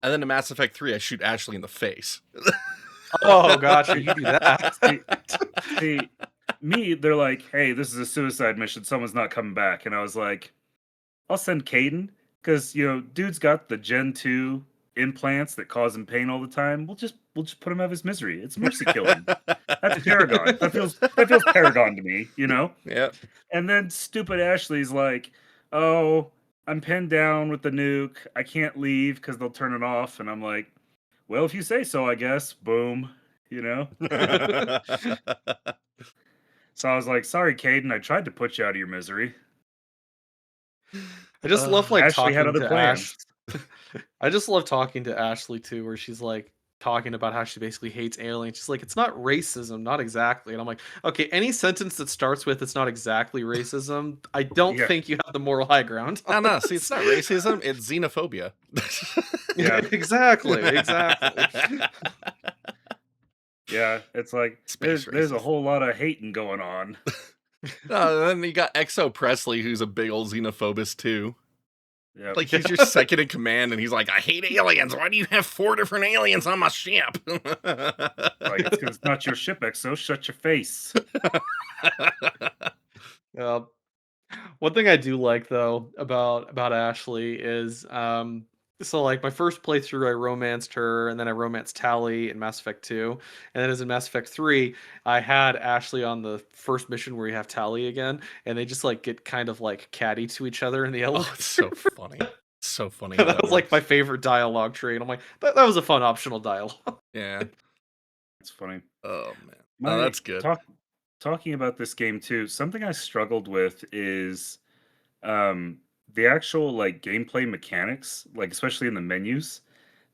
and then in Mass Effect 3, I shoot Ashley in the face. Oh, gotcha, you do that. See, me, they're like, hey, this is a suicide mission. Someone's not coming back. And I was like, I'll send Caden, because, dude's got the Gen 2 implants that cause him pain all the time. We'll just put him out of his misery. It's mercy killing. That's Paragon. That feels Paragon to me, Yeah. And then stupid Ashley's like, oh, I'm pinned down with the nuke. I can't leave because they'll turn it off. And I'm like, well, if you say so, I guess. Boom. So I was like, sorry, Caden, I tried to put you out of your misery. I just love like Ashley talking had other to plans. I just love talking to Ashley too, where she's like talking about how she basically hates aliens. She's like, it's not racism, not exactly. And I'm like, okay, any sentence that starts with it's not exactly racism, I don't think you have the moral high ground. No, see, it's not racism, it's xenophobia. Yeah, exactly. Yeah, it's like there's a whole lot of hating going on. Then you got Exo Presley, who's a big old xenophobist too. Yeah. Like he's your second in command, and he's like, "I hate aliens. Why do you have 4 different aliens on my ship?" Like, it's because it's not your ship, Exo. Shut your face. One thing I do like though about Ashley is so like my first playthrough I romanced her, and then I romanced Tally in Mass Effect 2, and then as in Mass Effect 3 I had Ashley on the first mission where you have Tally again, and they just like get kind of like catty to each other in the elevator. Oh, it's so funny. So funny. how That was like my favorite dialogue trait. I'm like, that was a fun optional dialogue. Yeah. It's funny. Oh man. Oh, that's good. Talking about this game too, something I struggled with is the actual like gameplay mechanics, like especially in the menus.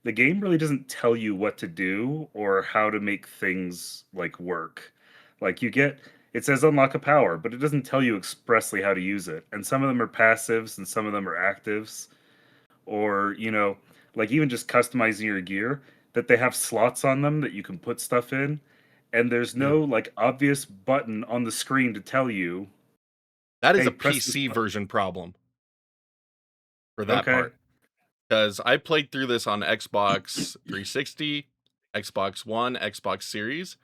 The game really doesn't tell you what to do or how to make things like work. Like it says unlock a power, but it doesn't tell you expressly how to use it. And some of them are passives and some of them are actives. Or, like even just customizing your gear, that they have slots on them that you can put stuff in. And there's no like obvious button on the screen to tell you. That is Hey, a press this PC button. version problem for that Okay. part. Because I played through this on Xbox 360, Xbox One, Xbox Series,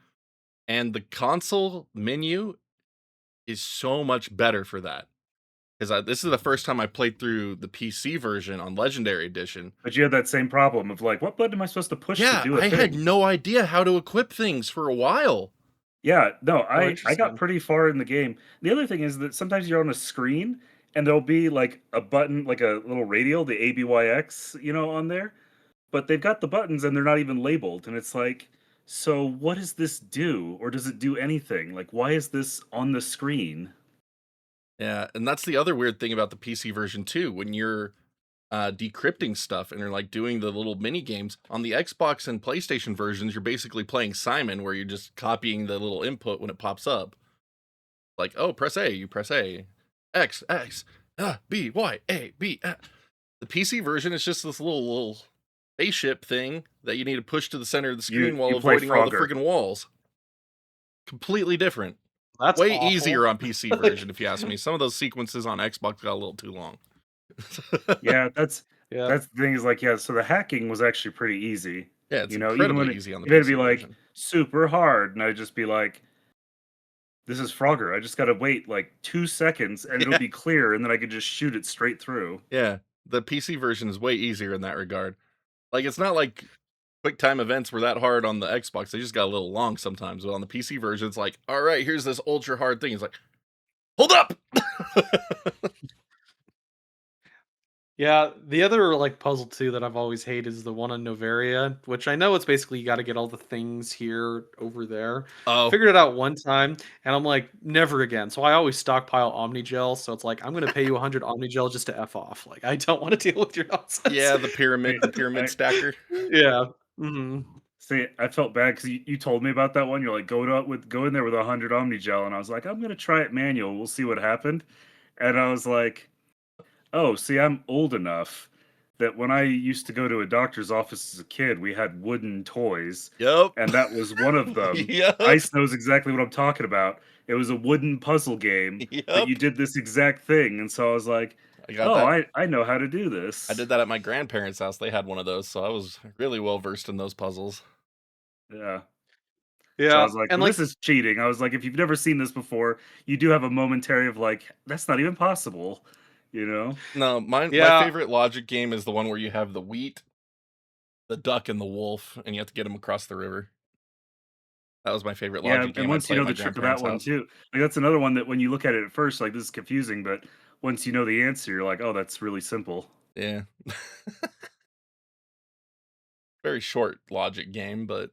and the console menu is so much better for that. Because this is the first time I played through the PC version on Legendary Edition. But you had that same problem of like, what button am I supposed to push to Yeah, do a I thing? had no idea how to equip things for a while. Yeah, no, I interesting. got pretty far in the game. The other thing is that sometimes you're on a screen and there'll be like a button, like a little radial, the ABYX, on there. But they've got the buttons and they're not even labeled. And it's like, so what does this do? Or does it do anything? Like, why is this on the screen? Yeah, and that's the other weird thing about the PC version too. When you're decrypting stuff and you're like doing the little mini games on the Xbox and PlayStation versions, you're basically playing Simon, where you're just copying the little input when it pops up. Like, oh, press A, you press A, X, B, Y, A, B. The PC version is just this little spaceship thing that you need to push to the center of the screen while you play avoiding all the Frogger. freaking walls. Completely different. That's way awful. easier on PC version, if you ask me. Some of those sequences on Xbox got a little too long. Yeah, that's Yeah. the thing is like, yeah, so the hacking was actually pretty easy. Yeah, it's even incredibly when easy on the it'd PC be like version. super hard, and I'd just be like, this is Frogger. I just gotta wait like 2 seconds and it'll be clear, and then I could just shoot it straight through. Yeah, the PC version is way easier in that regard. Like, it's not like quick time events were that hard on the Xbox. They just got a little long sometimes. But on the PC version, it's like, all right, here's this ultra hard thing. It's like, hold up! Yeah, the other like puzzle too that I've always hated is the one on Novaria, which I know it's basically you got to get all the things here over there. Oh, Figured it out one time, and I'm like, never again. So I always stockpile Omnigel. So it's like I'm gonna pay you 100 Omnigel just to f off. Like I don't want to deal with your nonsense. yeah, the pyramid stacker. Yeah. Mm-hmm. See, I felt bad because you told me about that one. You're like, go in there with 100 Omnigel, and I was like, I'm gonna try it manual. We'll see what happened. And I was like, oh, see, I'm old enough that when I used to go to a doctor's office as a kid, we had wooden toys. Yep. And that was one of them. Yep. Ice knows exactly what I'm talking about. It was a wooden puzzle game that you did this exact thing. And so I was like, I know how to do this. I did that at my grandparents' house. They had one of those, so I was really well versed in those puzzles. Yeah. Yeah. So I was like, and well, this is cheating. I was like, if you've never seen this before, you do have a momentary of like, that's not even possible. No, my favorite logic game is the one where you have the wheat, the duck, and the wolf, and you have to get them across the river. That was my favorite logic game. And once you know the trick of that one too, like that's another one that when you look at it at first, like this is confusing, but once you know the answer, you're like, oh, that's really simple. Yeah. Very short logic game, but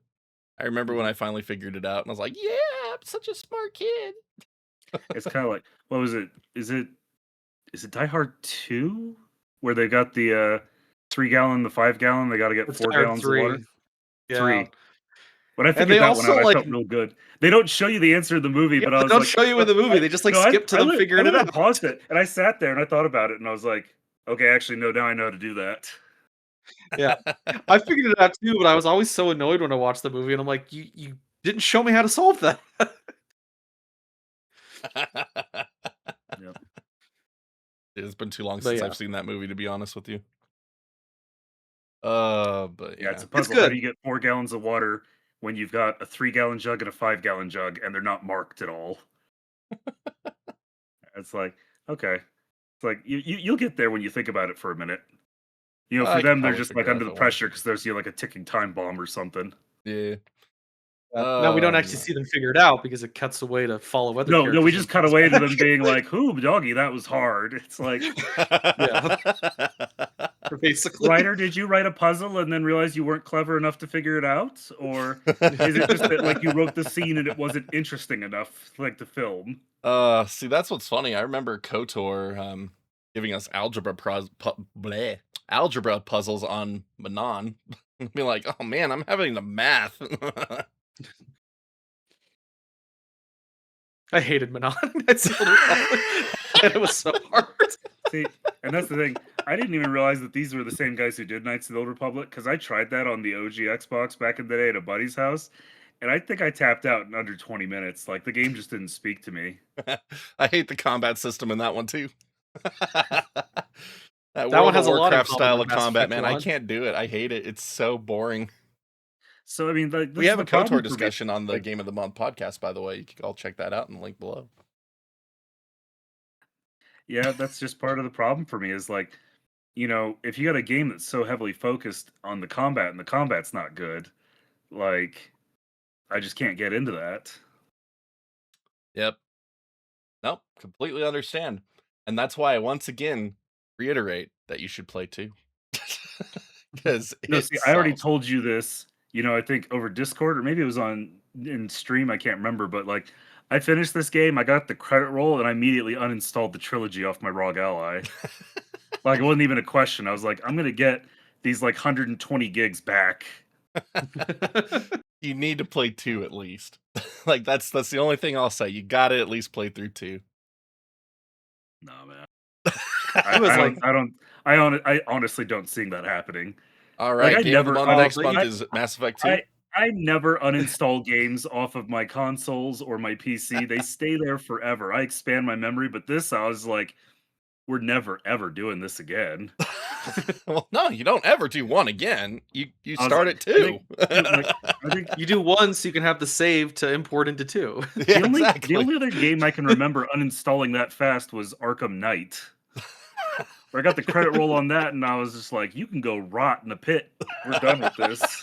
I remember when I finally figured it out, and I was like, yeah, I'm such a smart kid. It's kind of like, what was it? Is it Die Hard 2? Where they got the 3-gallon, the 5-gallon, they got to get 4 gallons of water? Yeah. 3. When I figured that one out, I felt real good. They don't show you the answer in the movie, but I was they like... don't show you in the movie. They just skip to them figuring it out. I paused it, and I sat there, and I thought about it, and I was like, okay, actually, no, now I know how to do that. Yeah. I figured it out too, but I was always so annoyed when I watched the movie, and I'm like, you didn't show me how to solve that. It's been too long But since yeah. I've seen that movie, to be honest with you. But Yeah, it's yeah. a puzzle. good. How do you get 4 gallons of water when you've got a 3-gallon jug and a 5-gallon jug, and they're not marked at all? It's like, okay. It's like you'll get there when you think about it for a minute. You know, I for could them, they're probably just figure like it out under if the I wanted pressure to. because there's like a ticking time bomb or something. Yeah. Now we don't actually No. see them figure it out because it cuts away to follow other No, characters. we in just cut away to them flashback. being like, "Whoo, doggy, that was hard." It's like, Yeah. Basically. writer, did you write a puzzle and then realize you weren't clever enough to figure it out, or is it just that like you wrote the scene and it wasn't interesting enough, like the film? See, that's what's funny. I remember KOTOR giving us algebra puzzles on Manon. Be like, oh man, I'm having the math. I hated Manon. It was so hard. See, and that's the thing. I didn't even realize that these were the same guys who did Knights of the Old Republic, because I tried that on the OG Xbox back in the day at a buddy's house, and I think I tapped out in under 20 minutes. Like, the game just didn't speak to me. I hate the combat system in that one too. That one World has of a lot in Warcraft common style with of Mass combat, Effect man. I 1. can't do it. I hate it. It's so boring. So, I mean, like, We this have is a the problem KOTOR for me. discussion on the Like, Game of the Month podcast, by the way. You can all check that out in the link below. yeah, that's just part of the problem for me is like, you know, if you got a game that's so heavily focused on the combat and the combat's not good, like, I just can't get into that. Yep. Nope. Completely understand. And that's why I once again reiterate that you should play 2. Because No, see, I already told you this, you know, I think over Discord, or maybe it was in stream, I can't remember, but like, I finished this game, I got the credit roll, and I immediately uninstalled the trilogy off my ROG Ally. Like, it wasn't even a question. I was like, I'm gonna get these like 120 gigs back. You need to play 2 at least. Like that's the only thing I'll say. You gotta at least play through 2. No, man. I honestly don't see that happening. All right, I Game of the never- Month next but month you- is Mass Effect 2. I never uninstall games off of my consoles or my PC. They stay there forever. I expand my memory, but this, I was like, we're never ever doing this again. Well, no, you don't ever do 1 again. You I was start like, at 2. I think You do 1 so you can have the save to import into 2. Yeah, the only other game I can remember uninstalling that fast was Arkham Knight. Where I got the credit roll on that, and I was just like, you can go rot in a pit. We're done with this.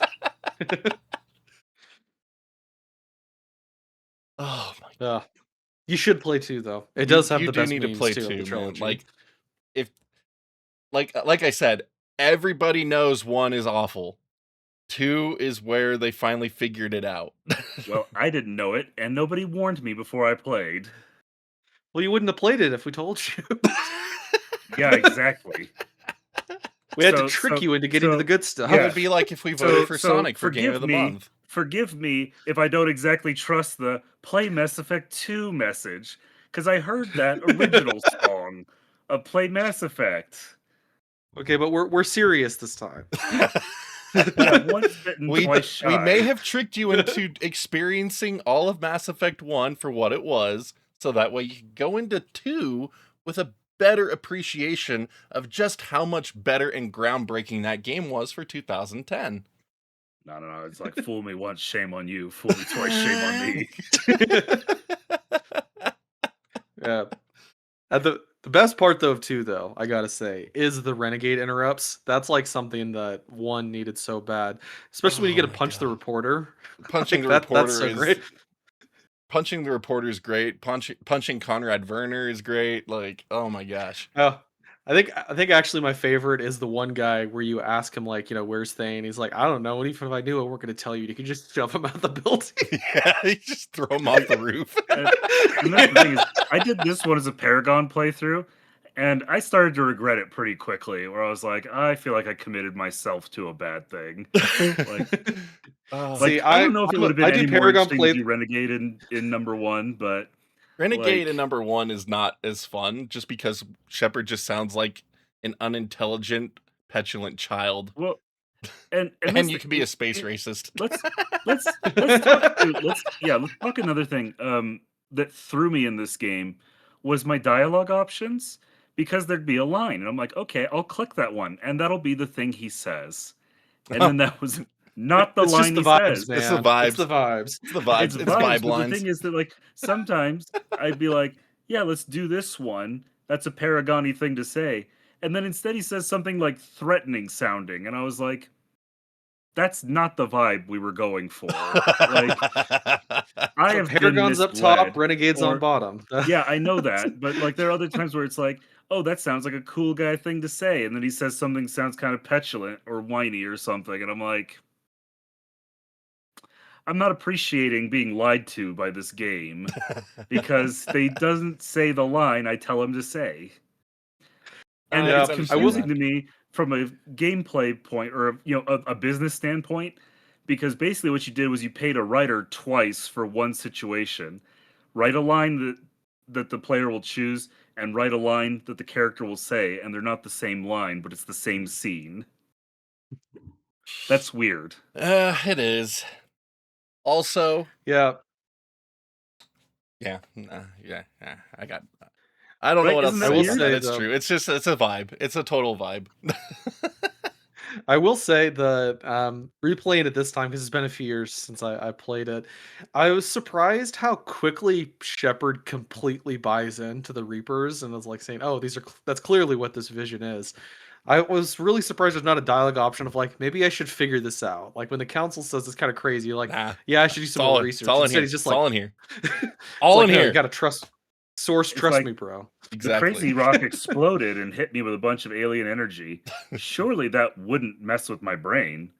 Oh my god. You should play 2 though. It does have You the do best need to memes play too, of 2, the man. trilogy. Like if like I said, everybody knows 1 is awful. 2 is where they finally figured it out. Well, I didn't know it, and nobody warned me before I played. Well, you wouldn't have played it if we told you. Yeah, exactly. We had to So- trick so- you into getting to so- the good stuff. It Yeah. would be like if we voted for Sonic for Game of the Month. Forgive me if I don't exactly trust the Play Mass Effect 2 message, because I heard that original song of Play Mass Effect. Okay, but we're serious this time. Yeah, once bitten, We twice shy. may have tricked you into experiencing all of Mass Effect 1 for what it was, so that way you can go into 2 with a better appreciation of just how much better and groundbreaking that game was for 2010. No. It's like, fool me once, shame on you. Fool me twice, shame on me. Yeah. The best part though of 2 though, I gotta say, is the renegade interrupts. That's like something that 1 needed so bad, especially when you Oh get to my punch the God. reporter. Punching the Like, reporter that's so is great. punching the reporter is great. Punching Conrad Werner is great. Like, oh my gosh. Oh, I think actually my favorite is the one guy where you ask him like, where's Thane? He's like, I don't know. And even if I knew, I weren't going to tell you. You could just shove him out the building. Yeah, you just throw him off the roof. And that's the thing is, I did this one as a Paragon playthrough, and I started to regret it pretty quickly. Where I was like, I feel like I committed myself to a bad thing. Like, See, I don't know if it would have been I do any more Paragon interesting play- to do Renegade in number 1, but Renegade like- in number 1 is not as fun just because Shepard just sounds like an unintelligent, petulant child. well, and And you can be a space racist. let's talk another thing that threw me in this game was my dialogue options, because there'd be a line, and I'm like, okay, I'll click that one, and that'll be the thing he says. And then that was not the It's just line the he vibes, says. man. It's the vibes. It's the vibes. It's the vibes. It's It's vibes, vibe but lines. the thing is that, like, sometimes I'd be like, yeah, let's do this one. That's a Paragon-y thing to say. And then instead he says something like threatening sounding, and I was like, that's not the vibe we were going for. Like, I So have been Paragon's up top, misled. Renegades on Or- bottom. Yeah, I know that, but like there are other times where it's like, oh, that sounds like a cool guy thing to say, and then he says something sounds kind of petulant or whiny or something, and I'm like, I'm not appreciating being lied to by this game because they doesn't say the line I tell him to say. And Yeah, it's I confusing will- to me from a gameplay point or a business standpoint, because basically what you did was you paid a writer twice for one situation. Write a line that the player will choose and write a line that the character will say, and they're not the same line, but it's the same scene. That's weird. It is. Also, Yeah. yeah, I don't know Right, what else isn't to that say weird? about that. I will It's say, true. It's just, it's a vibe. It's a total vibe. I will say that replaying it this time, because it's been a few years since I played it, I was surprised how quickly Shepard completely buys into the Reapers and is like saying, "Oh, that's clearly what this vision is." I was really surprised there's not a dialogue option of like, maybe I should figure this out. Like when the council says it's kind of crazy, you're like, Nah, yeah, I should do it's some all, more it's research. all in Instead, here. he's just It's like, all in here. it's All like, in no, here. you gotta trust like- me, bro. Exactly. The crazy rock exploded and hit me with a bunch of alien energy. Surely that wouldn't mess with my brain.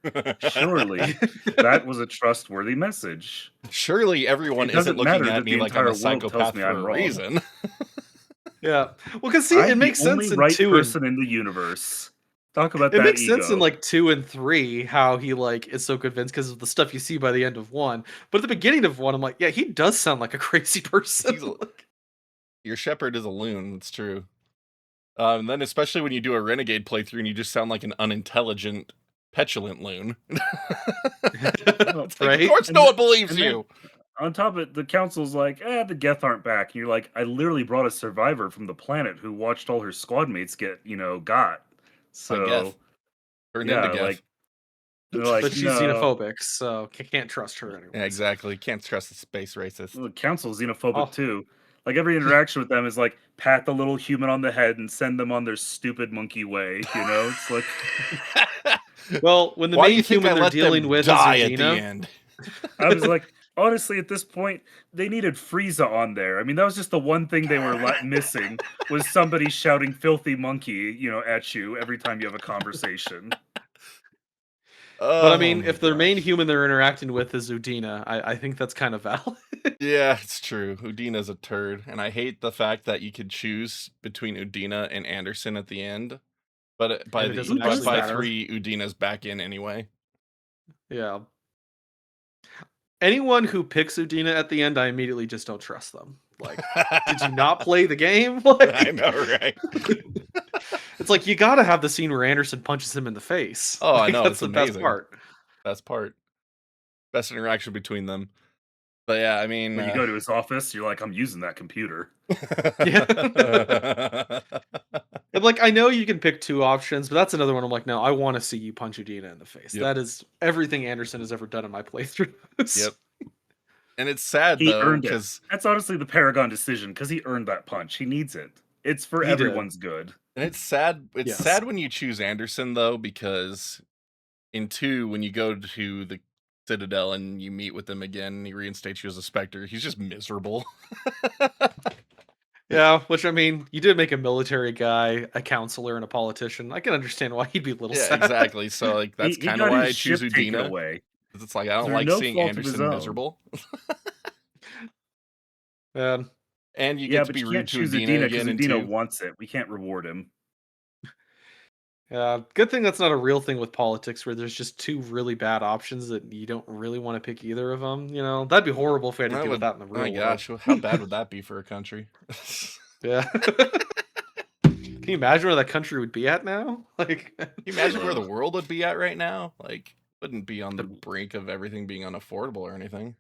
Surely that was a trustworthy message. Surely everyone It doesn't isn't looking matter at that me the like I'm a entire world tells psychopath me for I'm a wrong. reason. Yeah. Well, because see, I'm it makes the sense only in right 2 and person in the universe. Talk about it that makes ego. sense in like 2 and 3 how he like is so convinced because of the stuff you see by the end of 1. But at the beginning of 1, I'm like, yeah, he does sound like a crazy person. He's Your Shepherd is a loon. That's true. And then especially when you do a Renegade playthrough and you just sound like an unintelligent, petulant loon. It's like, Right? of course And no the- one believes and then- you. On top of it, the council's like, the Geth aren't back. And you're like, I literally brought a survivor from the planet who watched all her squad mates get, got. So, Geth. Turned yeah, into Geth. like, they're like, But she's no. xenophobic, so can't trust her anymore. Yeah, exactly. Can't trust the space racist. The council's xenophobic Oh. too. Like every interaction with them is like pat the little human on the head and send them on their stupid monkey way. It's like Well, when the Why do main you think I human they're let them dealing with is die at the Udina, end? I was like, honestly, at this point, they needed Frieza on there. I mean, that was just the one thing they were missing was somebody shouting "filthy monkey," at you every time you have a conversation. but I mean, Oh if my their main gosh. human they're interacting with is Udina, I think that's kind of valid. Yeah, it's true. Udina's a turd, and I hate the fact that you could choose between Udina and Anderson at the end. But by And it the doesn't by actually matter. 3, Udina's back in anyway. Yeah. Anyone who picks Udina at the end, I immediately just don't trust them. Like, did you not play the game? Like, I know, right? it's like you gotta have the scene where Anderson punches him in the face. Oh, I Like, know, that's it's the best amazing. part. Best part. Best interaction between them. But yeah, I mean, When you go to his office, you're like, I'm using that computer. And like, I know you can pick 2 options, but that's another one. I'm like, no, I want to see you punch Udina in the face. Yep. That is everything Anderson has ever done in my playthroughs. Yep. And it's sad He though, earned it. because That's honestly the Paragon decision because he earned that punch. He needs it. It's for He did. everyone's good. and it's sad. It's Yes. sad when you choose Anderson though, because in 2, when you go to the Citadel and you meet with him again, and he reinstates you as a Spectre, he's just miserable. Yeah, which I mean, you did make a military guy, a counselor, and a politician. I can understand why he'd be a little Yeah, sad. exactly. So like that's He kind got of why I his choose ship taken Udina. away. 'Cause it's like I don't Through like no seeing fault of his Anderson own. miserable. Man. And you Yeah, get to but be you rude can't to choose Udina Udina because again in Udina 2. wants it. We can't reward him. Yeah, good thing that's not a real thing with politics where there's just 2 really bad options that you don't really want to pick either of them. That'd be horrible if we had to deal with that in the real Oh my world. gosh, how bad would that be for a country? Yeah. Can you imagine where that country would be at now? Like, Can you imagine where the world would be at right now? Like, wouldn't be on the brink of everything being unaffordable or anything.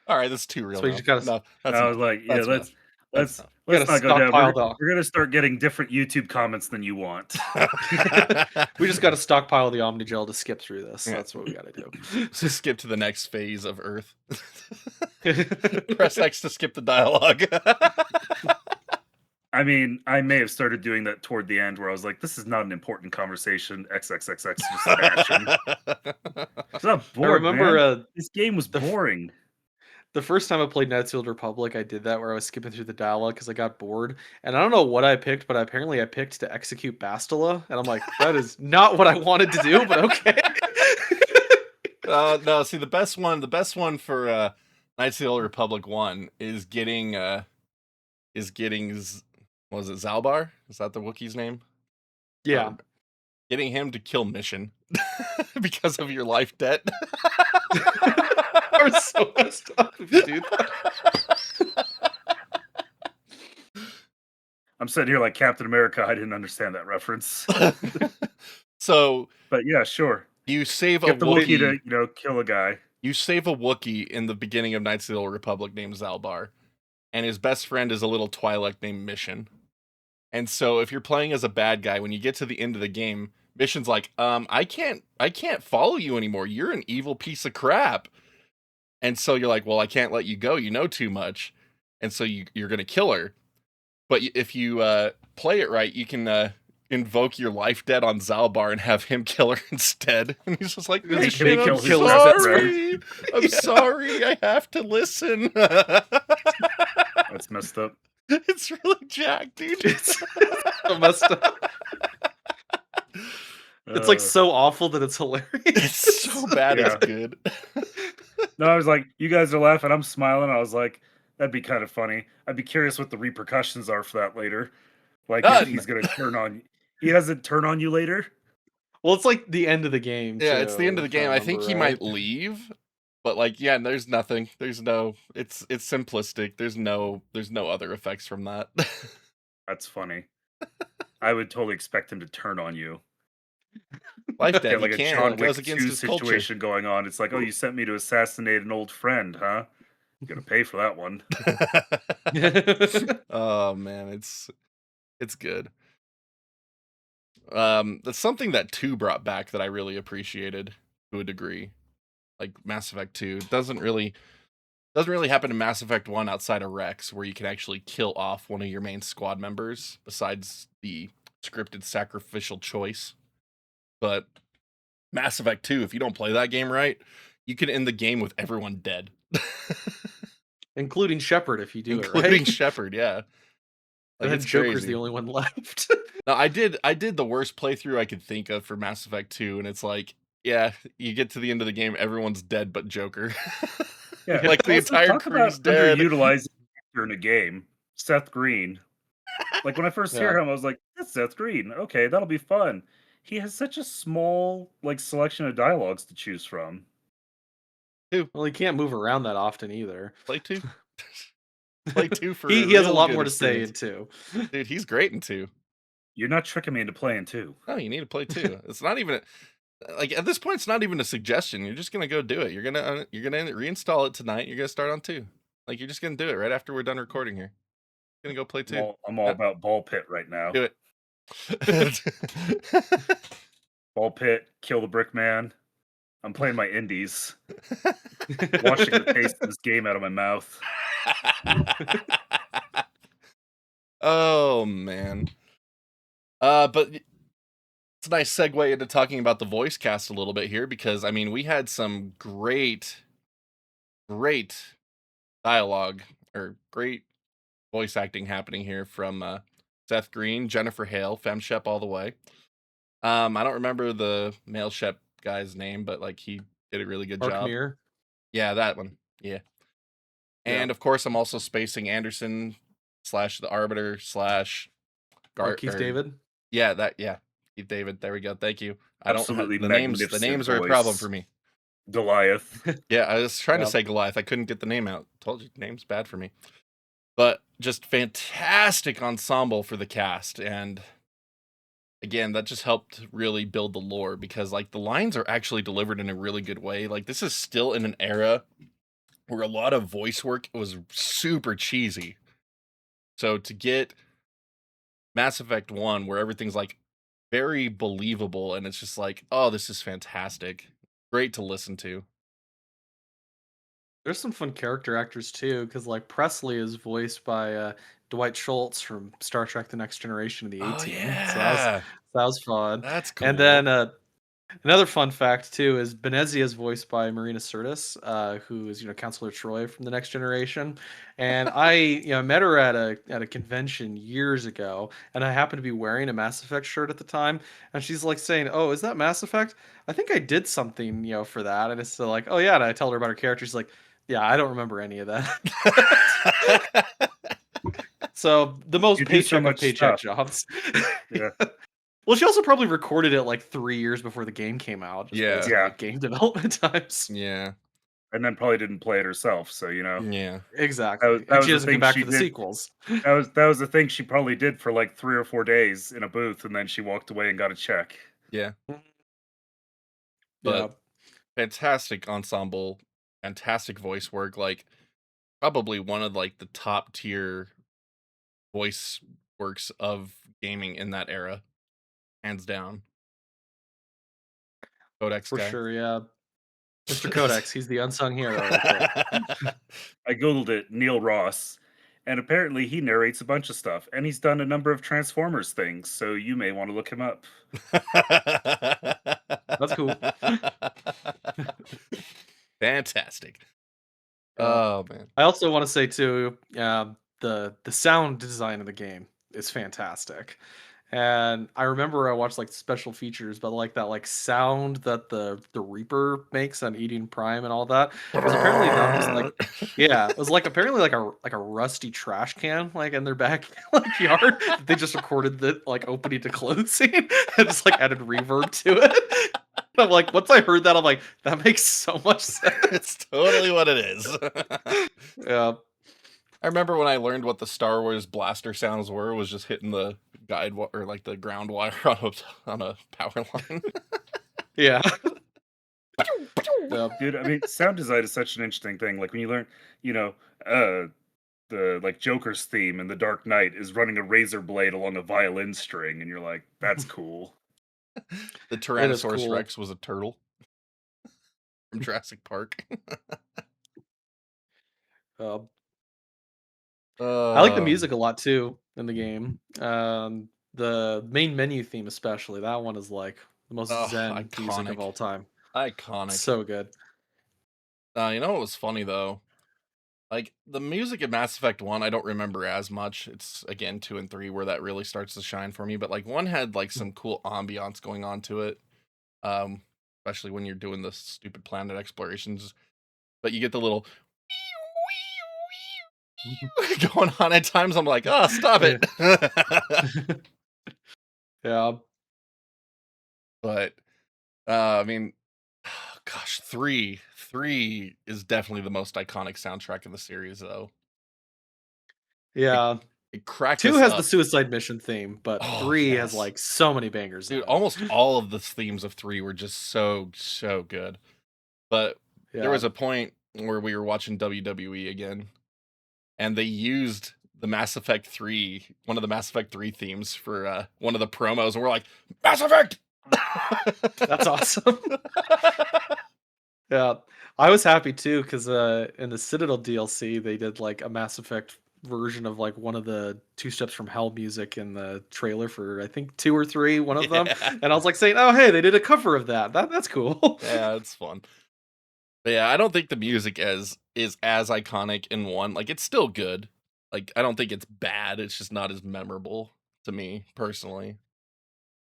All right, that's too real. So you now. just gotta- No, that's I was like, yeah, that's let's That's let's gotta not go down. stockpile the- We're gonna start getting different YouTube comments than you want. We just got to stockpile the Omnigel to skip through this. Yeah. That's what we got to do. Just skip to the next phase of Earth. Press X to skip the dialogue. I mean, I may have started doing that toward the end where I was like, this is not an important conversation. XXXX, just smashing. It's not bored, I remember man. This game was boring. the first time I played Knights of the Old Republic, I did that where I was skipping through the dialogue because I got bored. And I don't know what I picked, but apparently I picked to execute Bastila. And I'm like, that is not what I wanted to do, but okay. No, see the best one for Knights of the Old Republic 1 is getting was it Zalbar? Is that the Wookiee's name? Yeah. Getting him to kill Mission because of your life debt. Are so messed up if you do that. I'm sitting here like Captain America. I didn't understand that reference. So, but yeah, sure. You save Get a the Wookiee to, kill a guy. You save a Wookiee in the beginning of Knights of the Old Republic named Zalbar, and his best friend is a little Twi'lek named Mission. And so if you're playing as a bad guy, when you get to the end of the game, Mission's like, I can't follow you anymore. You're an evil piece of crap. And so you're like, well, I can't let you go. You know too much. And so you're going to kill her. But if you play it right, you can invoke your life debt on Zalbar and have him kill her instead. And he's just like, Hey, Mission, I'm kill sorry. I'm sorry. I have to listen. That's messed up. It's really jacked, dude. It's so messed up. It's like so awful that it's hilarious. It's so bad, Yeah. it's good. No, I was like, you guys are laughing. I'm smiling. I was like, that'd be kind of funny. I'd be curious what the repercussions are for that later. Like, if he's going to turn on. He doesn't turn on you later? Well, it's like the end of the game. Yeah, too, it's the end of the if game. I think he remember right. might leave, but like, yeah, there's nothing. There's no. It's simplistic. There's no other effects from that. That's funny. I would totally expect him to turn on you. Life debt, Get like he a can't. John It goes Wick against 2 his culture. situation going on. It's like, oh, you sent me to assassinate an old friend, huh? You gotta pay for that one. Oh man, it's good. That's something that 2 brought back that I really appreciated to a degree. Like Mass Effect 2 doesn't really happen in Mass Effect 1 outside of Rex, where you can actually kill off one of your main squad members besides the scripted sacrificial choice. But Mass Effect 2, if you don't play that game right, you can end the game with everyone dead. Including Shepard if you do it Including right. Shepard, yeah. And then Joker's the only one left. No, I did the worst playthrough I could think of for Mass Effect 2, and it's like, yeah, you get to the end of the game, everyone's dead but Joker. Yeah, like the also, entire talk crew's about dead. underutilizing actor in a game. Seth Green. Like when I first hear Yeah. him, I was like, "That's Seth Green. Okay, that'll be fun." He has such a small selection of dialogues to choose from. Well, he can't move around that often either. Play 2. Play 2 for he has a real lot good more to say in experience. 2. Dude, he's great in 2. You're not tricking me into playing 2. No, you need to play 2. It's not even like at this point, it's not even a suggestion. You're just gonna go do it. You're gonna reinstall it tonight. You're gonna start on 2. Like you're just gonna do it right after we're done recording here. You're gonna go play 2. I'm all about Ball Pit right now. Do it. Ball Pit, Kill the Brick Man. I'm playing my indies. Washing the taste of this game out of my mouth. Oh man. But it's a nice segue into talking about the voice cast a little bit here, because I mean we had some great dialogue or great voice acting happening here from Seth Green, Jennifer Hale, FemShep all the way. I don't remember the male Shep guy's name, but like he did a really good job. Mirror. Yeah, that one. Yeah. And of course I'm also spacing Anderson / the Arbiter / Keith David. Yeah, Keith David. There we go. Thank you. Absolutely the names are a problem for me. Goliath. Yeah, I was trying to say Goliath. I couldn't get the name out. Told you, name's bad for me. But just fantastic ensemble for the cast. And again, that just helped really build the lore, because like the lines are actually delivered in a really good way. Like this is still in an era where a lot of voice work was super cheesy. So to get Mass Effect 1 where everything's like very believable and it's just like, oh, this is fantastic. Great to listen to. There's some fun character actors too, because like Presley is voiced by Dwight Schultz from Star Trek: The Next Generation of the Oh A-Team. So that was fun. that's And cool. then another fun fact too is Benezia is voiced by Marina Sirtis, who is Counselor Troy from The Next Generation. And I met her at a convention years ago, and I happened to be wearing a Mass Effect shirt at the time, and she's like saying, "Oh, is that Mass Effect? I think I did something for that." And it's still like, "Oh yeah," and I tell her about her character. She's like, "Yeah, I don't remember any of that." So the most You do so paycheck of much paycheck stuff. jobs. Yeah. Well, she also probably recorded it like 3 years before the game came out, just based on Yeah. like game development times. Yeah. And then probably didn't play it herself. So Yeah. Exactly. that And was she the doesn't come thing back she for the did. sequels. That was the thing she probably did for like 3 or 4 days in a booth, and then she walked away and got a check. Yeah. Yeah. But fantastic ensemble, fantastic voice work, like probably one of like the top tier voice works of gaming in that era, hands down. Codex For guy. sure, yeah. Mr. Codex, he's the unsung hero right there. I googled it, Neil Ross, and apparently he narrates a bunch of stuff, and he's done a number of Transformers things, so you may want to look him up. That's cool. Fantastic. Yeah. Oh man. I also want to say too, the sound design of the game is fantastic. And I remember I watched like special features, but like that like sound that the Reaper makes on Eating Prime and all that was apparently not just like it was like apparently like a rusty trash can like in their back like yard. They just recorded the like opening to closing and just like added reverb to it. I'm like, once I heard that, I'm like, that makes so much sense. It's totally what it is. Yeah. I remember when I learned what the Star Wars blaster sounds were, was just hitting the or like the ground wire on a power line. Yeah. Yeah. Dude, I mean, sound design is such an interesting thing. Like when you learn, you know, the like Joker's theme in The Dark Knight is running a razor blade along a violin string, and you're like, that's cool. The Tyrannosaurus cool. Rex was a turtle from Jurassic Park. I like the music a lot too in the game. The main menu theme, especially that one, is like the most zen music of iconic. all time. Iconic. So good. You know what was funny though? Like the music in Mass Effect 1, I don't remember as much. It's again 2 and 3 where that really starts to shine for me. But like 1 had like some cool ambiance going on to it. Especially when you're doing the stupid planet explorations. But you get the little going on at times. I'm like, oh, stop it. Yeah. But I mean, gosh, 3 is definitely the most iconic soundtrack in the series, though. Yeah. It cracked 2 us has up. the Suicide Mission theme, but 3 has like so many bangers. Dude, almost all of the themes of 3 were just so good. But there was a point where we were watching WWE again, and they used the Mass Effect 3, one of the Mass Effect 3 themes for one of the promos, and we're like, Mass Effect! That's awesome. Yeah. I was happy too, because in the Citadel DLC, they did like a Mass Effect version of like one of the Two Steps from Hell music in the trailer for I think 2 or 3, one of them. And I was like saying, oh hey, they did a cover of that. That's cool. Yeah, it's fun. But yeah, I don't think the music is as iconic in 1. Like it's still good. Like I don't think it's bad. It's just not as memorable to me personally.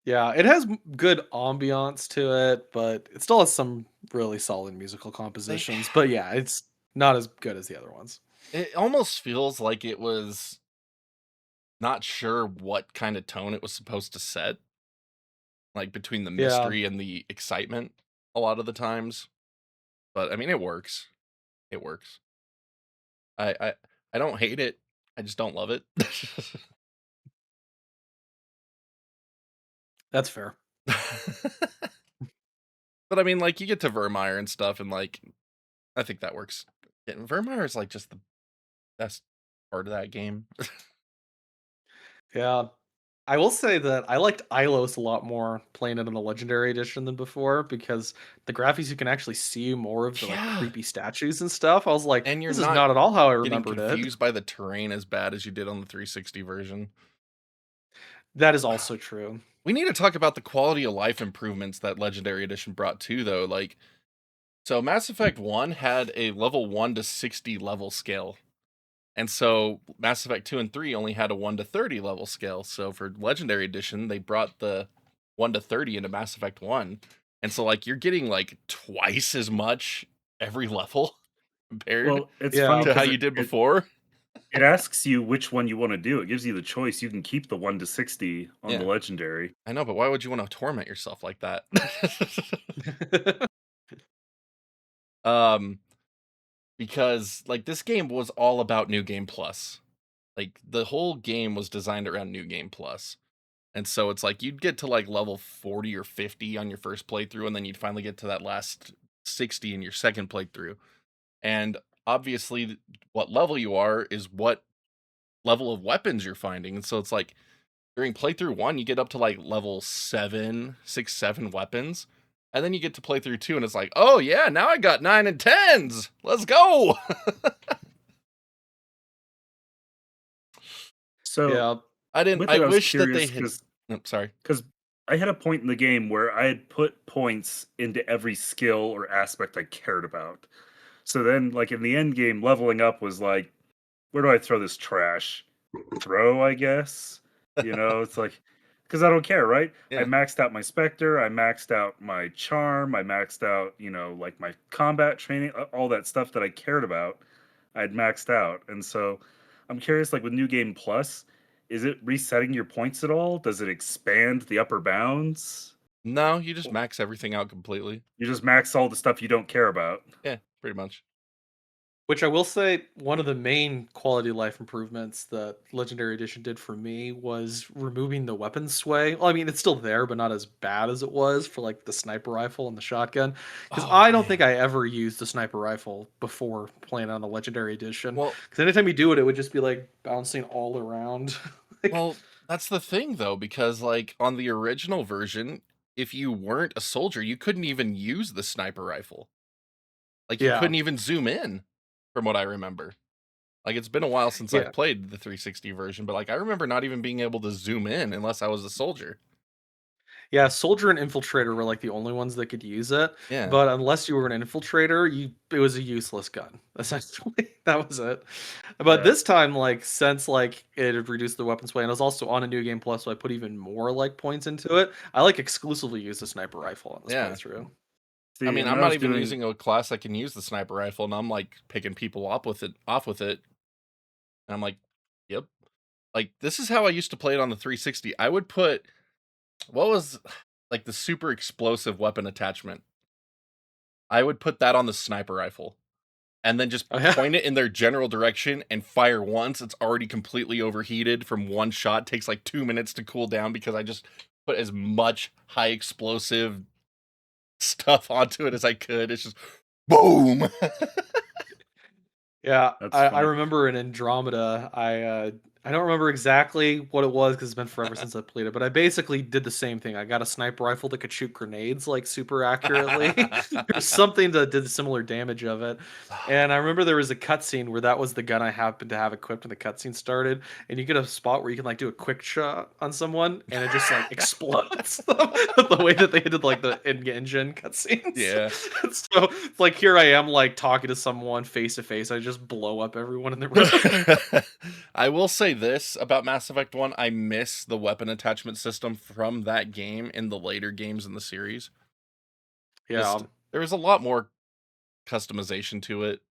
Yeah, it has good ambiance to it, but it still has some really solid musical compositions. But yeah, it's not as good as the other ones. It almost feels like it was not sure what kind of tone it was supposed to set, like between the mystery and the excitement a lot of the times. But I mean, it works. It works. I don't hate it. I just don't love it. That's fair. But I mean, like you get to Vermeer and stuff, and like I think that works Vermeer is like just the best part of that game. Yeah. I will say that I liked Ilos a lot more playing it in the Legendary Edition than before because the graphics you can actually see more of the like Yeah. creepy statues and stuff. I was like, And you're this is not not at all how I getting remembered it. confused by the terrain as bad as you did on the 360 version. That is also true. We need to talk about the quality of life improvements that Legendary Edition brought too, though. Like, so Mass Effect 1 had a level 1 to 60 level scale. And so Mass Effect 2 and 3 only had a 1 to 30 level scale. So for Legendary Edition, they brought the 1 to 30 into Mass Effect 1. And so like you're getting like twice as much every level compared Well, it's Yeah. funny to how because you did before. it asks you which one you want to do. It gives you the choice. You can keep the 1 to 60 on Yeah. the legendary. I know, but why would you want to torment yourself like that? Because like this game was all about New Game Plus. Like the whole game was designed around New Game Plus. And so it's like you'd get to like level 40 or 50 on your first playthrough, and then you'd finally get to that last 60 in your second playthrough. And obviously, what level you are is what level of weapons you're finding. And so it's like during playthrough 1, you get up to like level 7, 6, 7 weapons. And then you get to playthrough 2, and it's like, oh yeah, now I got 9 and 10s. Let's go. So Yeah. with I it, I was wish that they curious had. Sorry. because I had a point in the game where I had put points into every skill or aspect I cared about. So then, like in the end game, leveling up was like, where do I throw this trash? Throw, I guess. It's like because I don't care, right? I Yeah. maxed out my Spectre, I maxed out my Charm, I maxed out, like my combat training, all that stuff that I cared about. I'd maxed out, and so I'm curious, like with New Game Plus, is it resetting your points at all? Does it expand the upper bounds? No, you just max everything out completely. You just max all the stuff you don't care about. Yeah, pretty much. Which I will say, one of the main quality of life improvements that Legendary Edition did for me was removing the weapon sway. Well, I mean, it's still there, but not as bad as it was for like the sniper rifle and the shotgun. Because Oh, I don't think man. I ever used the sniper rifle before playing on the Legendary Edition. Well, Because anytime you do it, it would just be like bouncing all around. Like, well, that's the thing though, because like on the original version, if you weren't a soldier, you couldn't even use the sniper rifle. Like you yeah, couldn't even zoom in, from what I remember. Like it's been a while since yeah. I've played the 360 version, but like I remember not even being able to zoom in unless I was a soldier. Yeah, soldier and infiltrator were like the only ones that could use it. Yeah. But unless you were an infiltrator, it was a useless gun. Essentially, that was it. But Yeah. this time, like since like it had reduced the weapons play, and I was also on a new game plus, so I put even more like points into it. I like exclusively use the sniper rifle on this Yeah. playthrough. I See, mean, and I'm I not was even doing using a class that can use the sniper rifle, and I'm like picking people up with it, off with it. And I'm like, yep. Like this is how I used to play it on the 360. I would put what was like the super explosive weapon attachment. I would put that on the sniper rifle and then just Oh yeah, point it in their general direction and fire once. It's already completely overheated from one shot. It takes like 2 minutes to cool down because I just put as much high explosive stuff onto it as I could. It's just boom. yeah. that's I funny. remember in Andromeda, I don't remember exactly what it was because it's been forever since I played it, but I basically did the same thing. I got a sniper rifle that could shoot grenades like super accurately. There's something that did similar damage of it. And I remember there was a cutscene where that was the gun I happened to have equipped when the cutscene started. And you get a spot where you can like do a quick shot on someone and it just like explodes the way that they did like the engine cutscenes. Yeah. So it's like here I am like talking to someone face to face. I just blow up everyone in the room. I will say this about Mass Effect 1. I miss the weapon attachment system from that game in the later games in the series. Yeah. Just there was a lot more customization to it.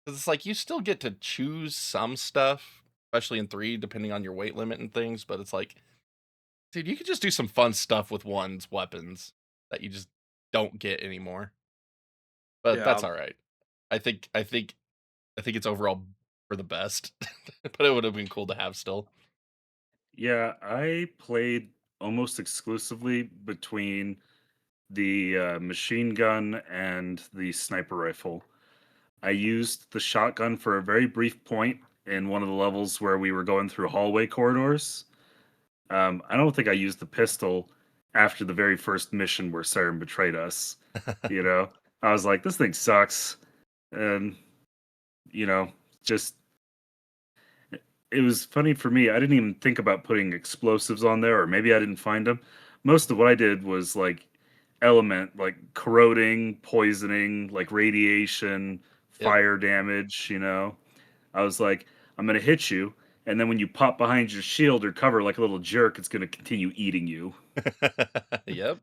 'Cause it's like you still get to choose some stuff, especially in 3, depending on your weight limit and things, but it's like, dude, you could just do some fun stuff with one's weapons that you just don't get anymore. But Yeah. that's all right. I think it's overall for the best. But it would have been cool to have still. Yeah, I played almost exclusively between the machine gun and the sniper rifle. I used the shotgun for a very brief point in one of the levels where we were going through hallway corridors. I don't think I used the pistol after the very first mission where Siren betrayed us. You know, I was like, this thing sucks. And, you know, just, it was funny for me. I didn't even think about putting explosives on there, or maybe I didn't find them. Most of what I did was like element, like corroding, poisoning, like radiation, Yep. fire damage, you know. I was like, I'm going to hit you. And then when you pop behind your shield or cover like a little jerk, it's going to continue eating you. Yep.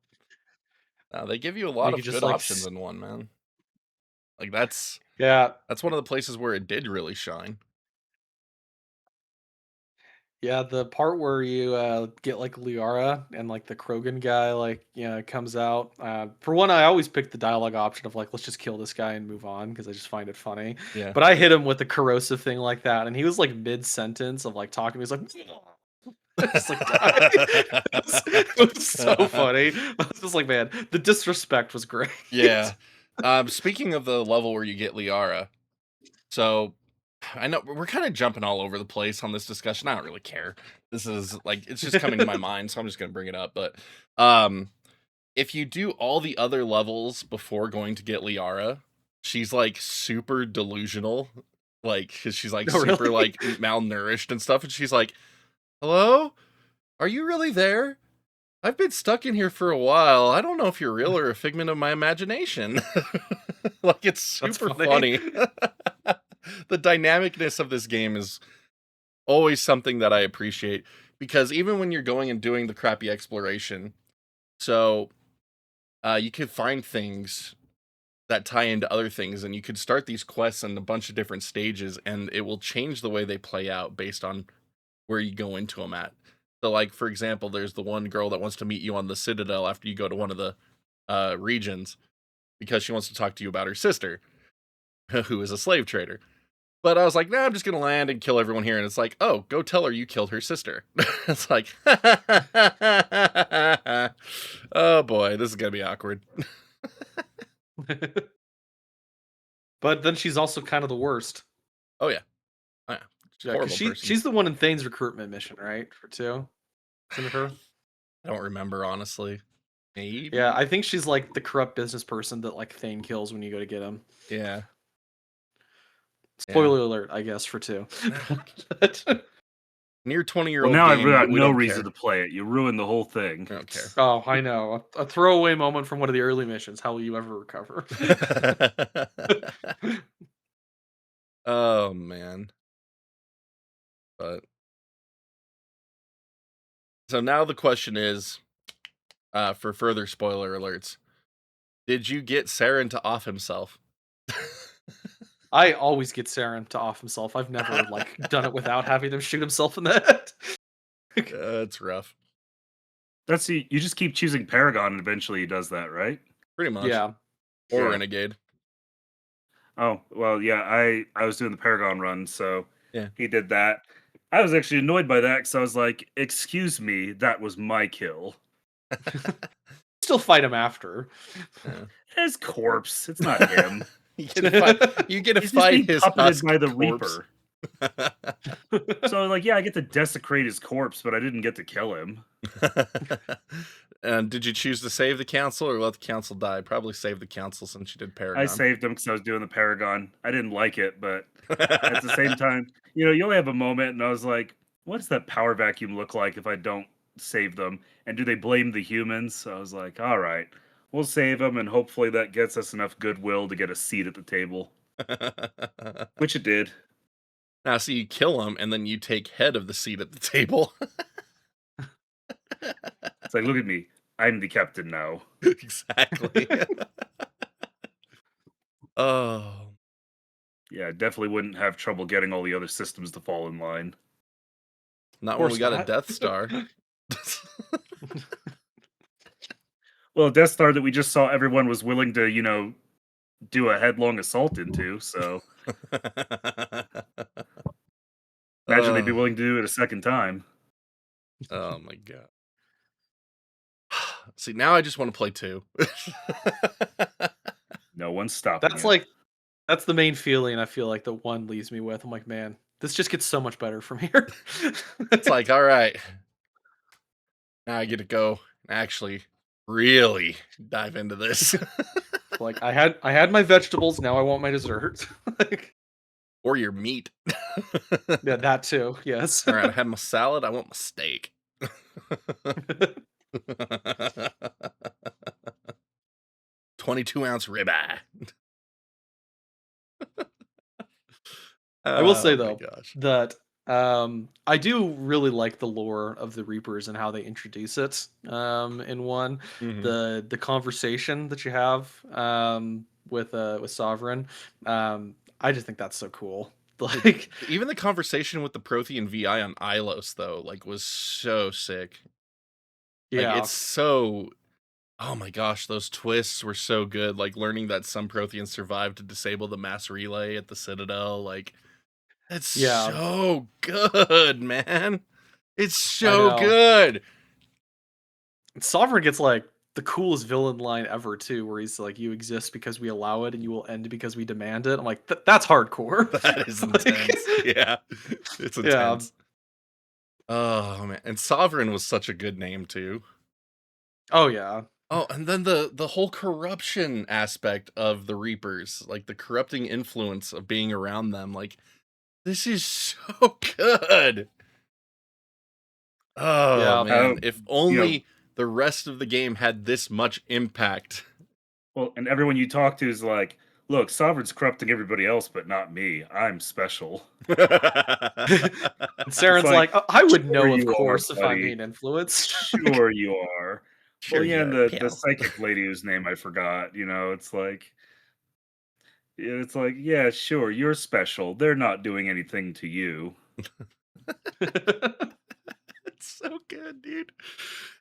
They give you a You lot could of just good like options in one, man. Like that's yeah, one of the places where it did really shine. yeah, the part where you get like Liara and like the Krogan guy like comes out. For one, I always pick the dialogue option of like let's just kill this guy and move on because I just find it funny. Yeah. But I hit him with the corrosive thing like that, and he was like mid sentence of like talking. He was like, just like died. It was so funny. I was just like, man, the disrespect was great. Yeah. Speaking of the level where you get Liara, so I know we're kind of jumping all over the place on this discussion. I don't really care. This is like it's just coming to my mind, so I'm just gonna bring it up. But if you do all the other levels before going to get Liara, she's like super delusional, like 'cause she's like Oh, super really? like malnourished and stuff, and she's like, "Hello, are you really there? I've been stuck in here for a while. I don't know if you're real or a figment of my imagination." Like it's That's super funny. funny. The dynamicness of this game is always something that I appreciate because even when you're going and doing the crappy exploration, so you could find things that tie into other things, and you could start these quests in a bunch of different stages, and it will change the way they play out based on where you go into them at. So, like for example, there's the one girl that wants to meet you on the Citadel after you go to one of the regions because she wants to talk to you about her sister, who is a slave trader. But I was like, nah, I'm just gonna land and kill everyone here. And it's like, oh, go tell her you killed her sister. It's like, oh boy, this is gonna be awkward. But then she's also kind of the worst. Oh yeah, oh, yeah. Yeah, Horrible because person. she's the one in Thane's recruitment mission, right? For 2, isn't it her? I don't remember honestly. Maybe. Yeah, I think she's like the corrupt business person that like Thane kills when you go to get him. Yeah. Spoiler alert, I guess, for 2. Near 20-year-old Well, now I've game, got we no don't reason care. to play it. You ruined the whole thing. I don't care. Oh, I know. A throwaway moment from one of the early missions. How will you ever recover? Oh man. But so now the question is, for further spoiler alerts, did you get Saren to off himself? I always get Saren to off himself. I've never like done it without having him shoot himself in the head. It's rough. That's you just keep choosing Paragon and eventually he does that, right? Pretty much. Yeah. Or Yeah. Renegade. Oh, well, yeah, I was doing the Paragon run, so Yeah. he did that. I was actually annoyed by that because I was like, excuse me, that was my kill. Still fight him after. Yeah. His corpse. It's not him. You get to He's just fight being his puppeted husk by the corpse. Reaper. So, like, yeah, I get to desecrate his corpse, but I didn't get to kill him. And did you choose to save the council or let the council die? Probably save the council since you did Paragon. I saved him because I was doing the Paragon. I didn't like it, but at the same time, you only have a moment, and I was like, what does that power vacuum look like if I don't save them? And do they blame the humans? So I was like, all right, we'll save them, and hopefully that gets us enough goodwill to get a seat at the table, which it did. Now, so you kill him, and then you take head of the seat at the table. It's like, look at me. I'm the captain now. Exactly. Oh. Yeah, definitely wouldn't have trouble getting all the other systems to fall in line. Not when we got not. a Death Star. Well, Death Star that we just saw everyone was willing to, do a headlong assault into, so imagine they'd be willing to do it a second time. Oh my god. See, now I just want to play 2. No one's stopping That's you. like That's the main feeling I feel like the 1 leaves me with. I'm like, man, this just gets so much better from here. It's like, all right, now I get to go and actually really dive into this. Like I had my vegetables, now I want my dessert. Like, Or your meat. yeah, that too. Yes. All right, I had my salad, I want my steak. 22-ounce ribeye. I will say Oh my though gosh. that I do really like the lore of the Reapers and how they introduce it in one. Mhm. The conversation that you have with Sovereign. I just think that's so cool. Like, Even the conversation with the Prothean VI on Ilos, though, like, was so sick. Like, yeah, it's so... Oh my gosh, those twists were so good. Like, learning that some Protheans survived to disable the mass relay at the Citadel. Like, it's yeah, so good, man. It's I so know. good. Sovereign gets like the coolest villain line ever too, where he's like, "You exist because we allow it, and you will end because we demand it." I'm like, that's hardcore. That is Like, intense. Yeah, it's yeah, intense. Oh man, and Sovereign was such a good name too. oh yeah, Oh, and then the whole corruption aspect of the Reapers, like the corrupting influence of being around them, like this is so good. Oh yeah. man, if You know, only the rest of the game had this much impact. well, and everyone you talk to is like, look, Sovereign's corrupting everybody else, but not me. I'm special. And It's Saren's like, like, I would sure know, of you are, course, if I'm buddy. being influenced. Sure you are. Sure Well, yeah, you and are, the pal. psychic lady whose name I forgot, it's like, yeah, sure, you're special. They're not doing anything to you. It's so good, dude.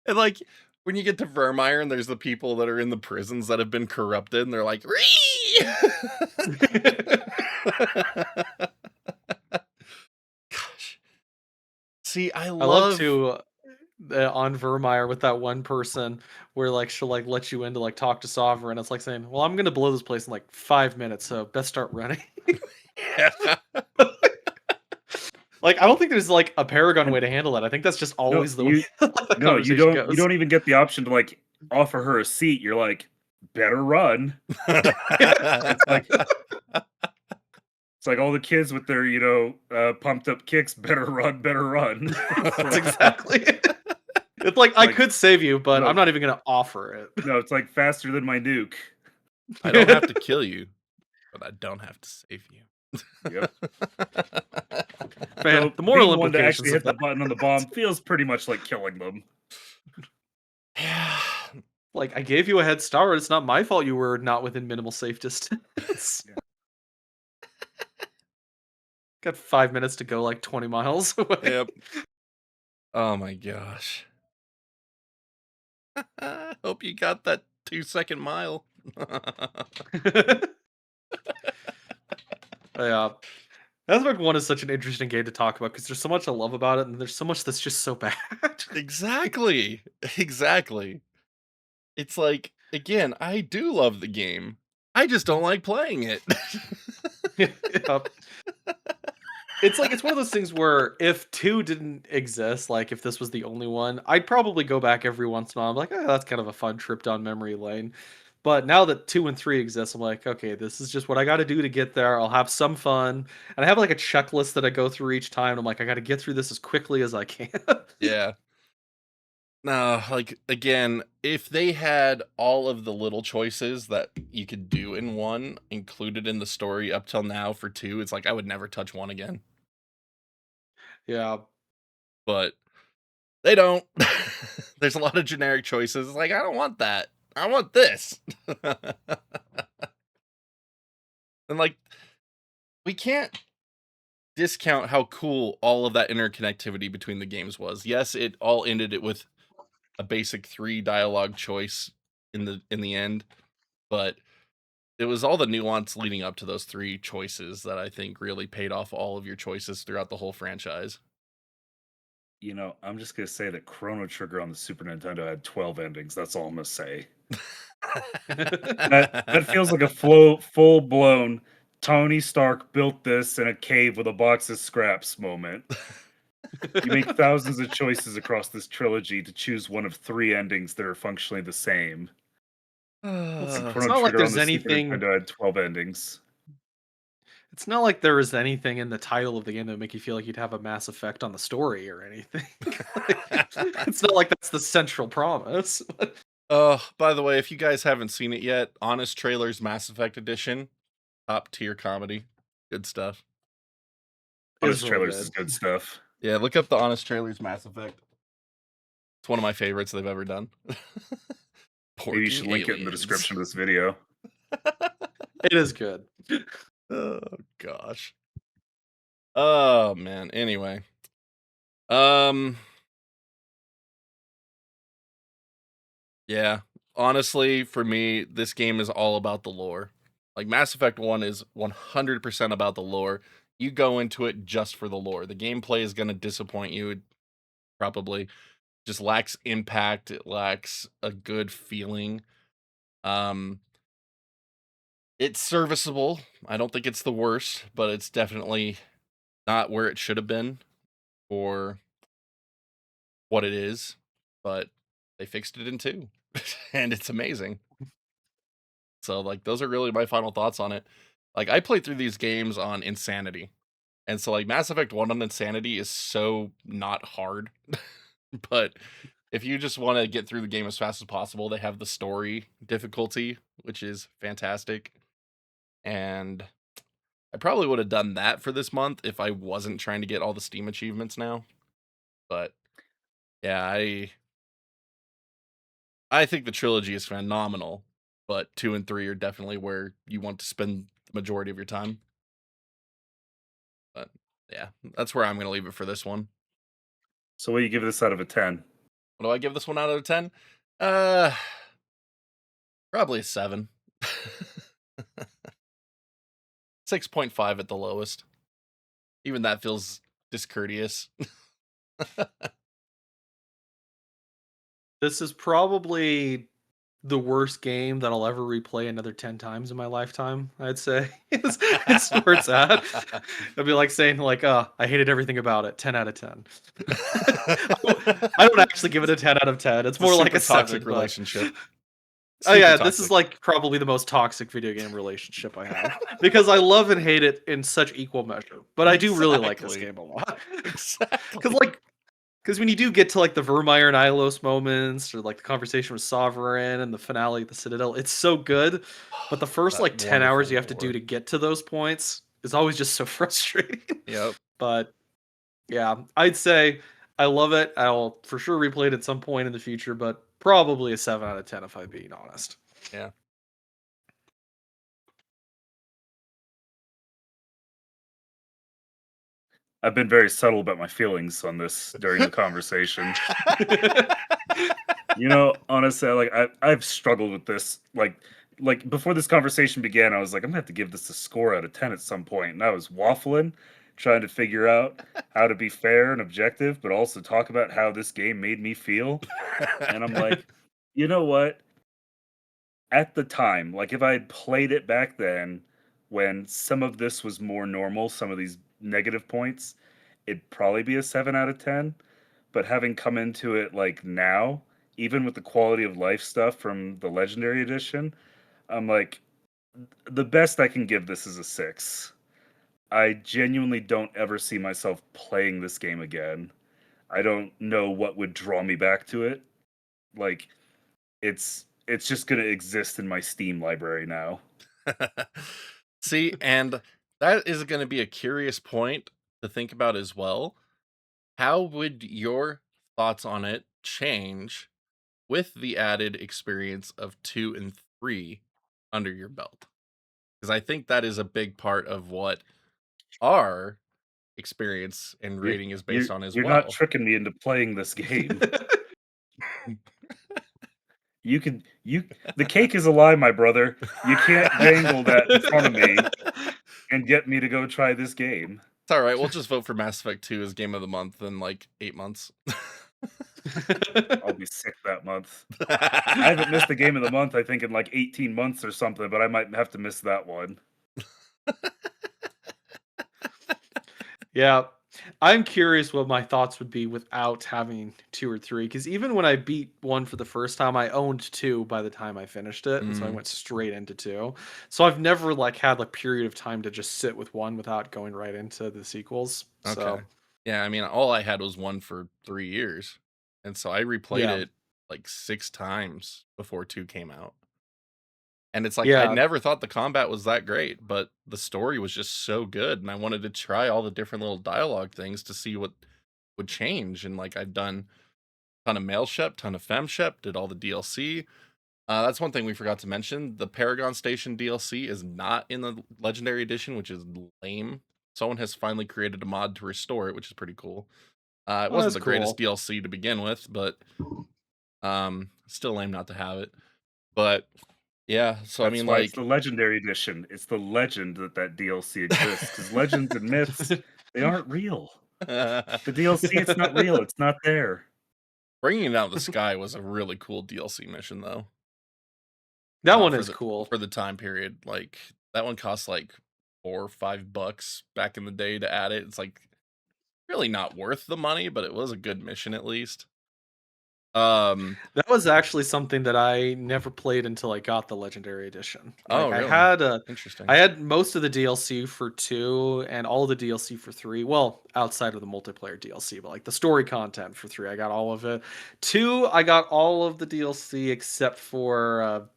And like when you get to Vermeer and there's the people that are in the prisons that have been corrupted and they're like, Ree! Gosh. See, I I love love to on Vermeer with that one person where like she'll like let you in to like talk to Sovereign. It's like saying, "Well, I'm gonna blow this place in like 5 minutes, so best start running." Like, I don't think there's like a Paragon And way to handle that. I think that's just no, always the way the no, conversation you goes. don't even get the option to like offer her a seat. You're like, better run. It's like all the kids with their, pumped up kicks, better run, better run. That's exactly it. It's like, I Like, could save you, but no, I'm not even gonna offer it. no, it's like faster than my nuke. I don't have to kill you, but I don't have to save you. Yep. Man, So the moral being one to implications actually of hit the that. button on the bomb feels pretty much like killing them. Yeah. Like, I gave you a head start. It's not my fault you were not within minimal safe distance. Yeah. Got 5 minutes to go like 20 miles away. Yep. Oh my gosh. Hope you got that 2-second mile. Yeah. Mass Effect 1 is such an interesting game to talk about because there's so much I love about it, and there's so much that's just so bad. Exactly. Exactly. It's like, again, I do love the game. I just don't like playing it. Yep. It's like, it's one of those things where if 2 didn't exist, like if this was the only one, I'd probably go back every once in a while. I'm like, oh, that's kind of a fun trip down memory lane. But now that 2 and 3 exist, I'm like, okay, this is just what I got to do to get there. I'll have some fun. And I have like a checklist that I go through each time. And I'm like, I got to get through this as quickly as I can. Yeah. No, like, again, if they had all of the little choices that you could do in 1 included in the story up till now for 2, it's like I would never touch 1 again. Yeah. But they don't. There's a lot of generic choices. It's like, I don't want that. I want this. And like, we can't discount how cool all of that interconnectivity between the games was. Yes, it all ended it with a basic 3 dialogue choice in the end, but it was all the nuance leading up to those 3 choices that I think really paid off all of your choices throughout the whole franchise. I'm just gonna say that Chrono Trigger on the Super Nintendo had 12 endings. That's all I'm gonna say. That feels like a full blown Tony Stark built this in a cave with a box of scraps moment. You make thousands of choices across this trilogy to choose one of 3 endings that are functionally the same. It's Chrono not like Trigger on there's the Super anything. Nintendo had 12 endings. It's not like there is anything in the title of the game that would make you feel like you'd have a Mass Effect on the story or anything. It's not like that's the central promise. By the way, if you guys haven't seen it yet, Honest Trailers Mass Effect Edition, top tier comedy. Good stuff. Honest really Trailers good. is good stuff. Yeah, look up the Honest Trailers Mass Effect. It's one of my favorites they've ever done. Maybe you should link it in the description of this video. It is good. Oh gosh. Oh man. Anyway. Yeah. Honestly, for me, this game is all about the lore. Like Mass Effect 1 is 100% about the lore. You go into it just for the lore. The gameplay is going to disappoint you. It probably just lacks impact. It lacks a good feeling. It's serviceable. I don't think it's the worst, but it's definitely not where it should have been for what it is. But they fixed it in 2, and it's amazing. So, like, those are really my final thoughts on it. Like, I played through these games on Insanity. And so, like, Mass Effect 1 on Insanity is so not hard. But if you just want to get through the game as fast as possible, they have the story difficulty, which is fantastic. And I probably would have done that for this month if I wasn't trying to get all the Steam achievements now. But, yeah, I think the trilogy is phenomenal. But 2 and 3 are definitely where you want to spend the majority of your time. But yeah, that's where I'm going to leave it for this one. So what do you give this out of a 10? What do I give this one out of 10? Probably a 7. 6.5 at the lowest. Even that feels discourteous. This is probably the worst game that I'll ever replay another 10 times in my lifetime, I'd say. It's where it's at. It'd be like saying, like, I hated everything about it. 10 out of 10. I don't actually give it a 10 out of 10. It's more like a toxic 7, relationship. Oh yeah, this is like probably the most toxic video game relationship I have. Because I love and hate it in such equal measure. But I do really like this game a lot. Exactly. Because when you do get to like the Vermeer and Ilos moments, or like the conversation with Sovereign and the finale at the Citadel, it's so good. But the first like 10 hours you have to do to get to those points is always just so frustrating. Yep. But yeah, I'd say I love it. I'll for sure replay it at some point in the future, but probably a 7 out of 10 if I'm being honest. Yeah. I've been very subtle about my feelings on this during the conversation. You know, honestly, like I've struggled with this. Like before this conversation began, I was like, I'm gonna have to give this a score out of 10 at some point, and I was waffling, trying to figure out how to be fair and objective, but also talk about how this game made me feel. And I'm like, you know what? At the time, like if I had played it back then, when some of this was more normal, some of these negative points, it'd probably be a 7 out of 10. But having come into it like now, even with the quality of life stuff from the Legendary Edition, I'm like, the best I can give this is a 6. I genuinely don't ever see myself playing this game again. I don't know what would draw me back to it. Like, it's just going to exist in my Steam library now. See, and that is going to be a curious point to think about as well. How would your thoughts on it change with the added experience of 2 and 3 under your belt? Because I think that is a big part of what our experience and rating is based on as You're well. not tricking me into playing this game. The cake is a lie, my brother. You can't dangle that in front of me and get me to go try this game. It's all right. We'll just vote for Mass Effect 2 as Game of the Month in like 8 months. I'll be sick that month. I haven't missed a Game of the Month, I think, in like 18 months or something, but I might have to miss that one. Yeah. I'm curious what my thoughts would be without having 2 or 3, because even when I beat 1 for the first time, I owned 2 by the time I finished it, and so I Mm, went straight into 2. So I've never, like, had a period of time to just sit with 1 without going right into the sequels. okay. So, Yeah, I mean, all I had was 1 for 3 years, and so I replayed yeah. it, like, 6 times before 2 came out. And it's like, I Yeah. never thought the combat was that great, but the story was just so good, and I wanted to try all the different little dialogue things to see what would change, and, like, I've done ton of male shep, ton of fem shep, did all the DLC. That's one thing we forgot to mention. The Paragon Station DLC is not in the Legendary Edition, which is lame. Someone has finally created a mod to restore it, which is pretty cool. It Oh, wasn't that's the greatest cool. DLC to begin with, but still lame not to have it. But yeah, so I That's mean, why it's the like, Legendary Edition. It's the legend that that DLC exists, because legends and myths, they aren't real. The DLC, it's not real. It's not there. bringing it out of the sky was a really cool DLC mission, though. That one For is the cool. time period, like that one cost like $4 or $5 back in the day to add it. It's like really not worth the money, but it was a good mission at least. That was actually something that I never played until I got the Legendary Edition. Oh, Like, really? I Interesting. had most of the DLC for 2 and all the DLC for 3. Well, outside of the multiplayer DLC, but like the story content for 3, I got all of it. 2, I got all of the DLC except for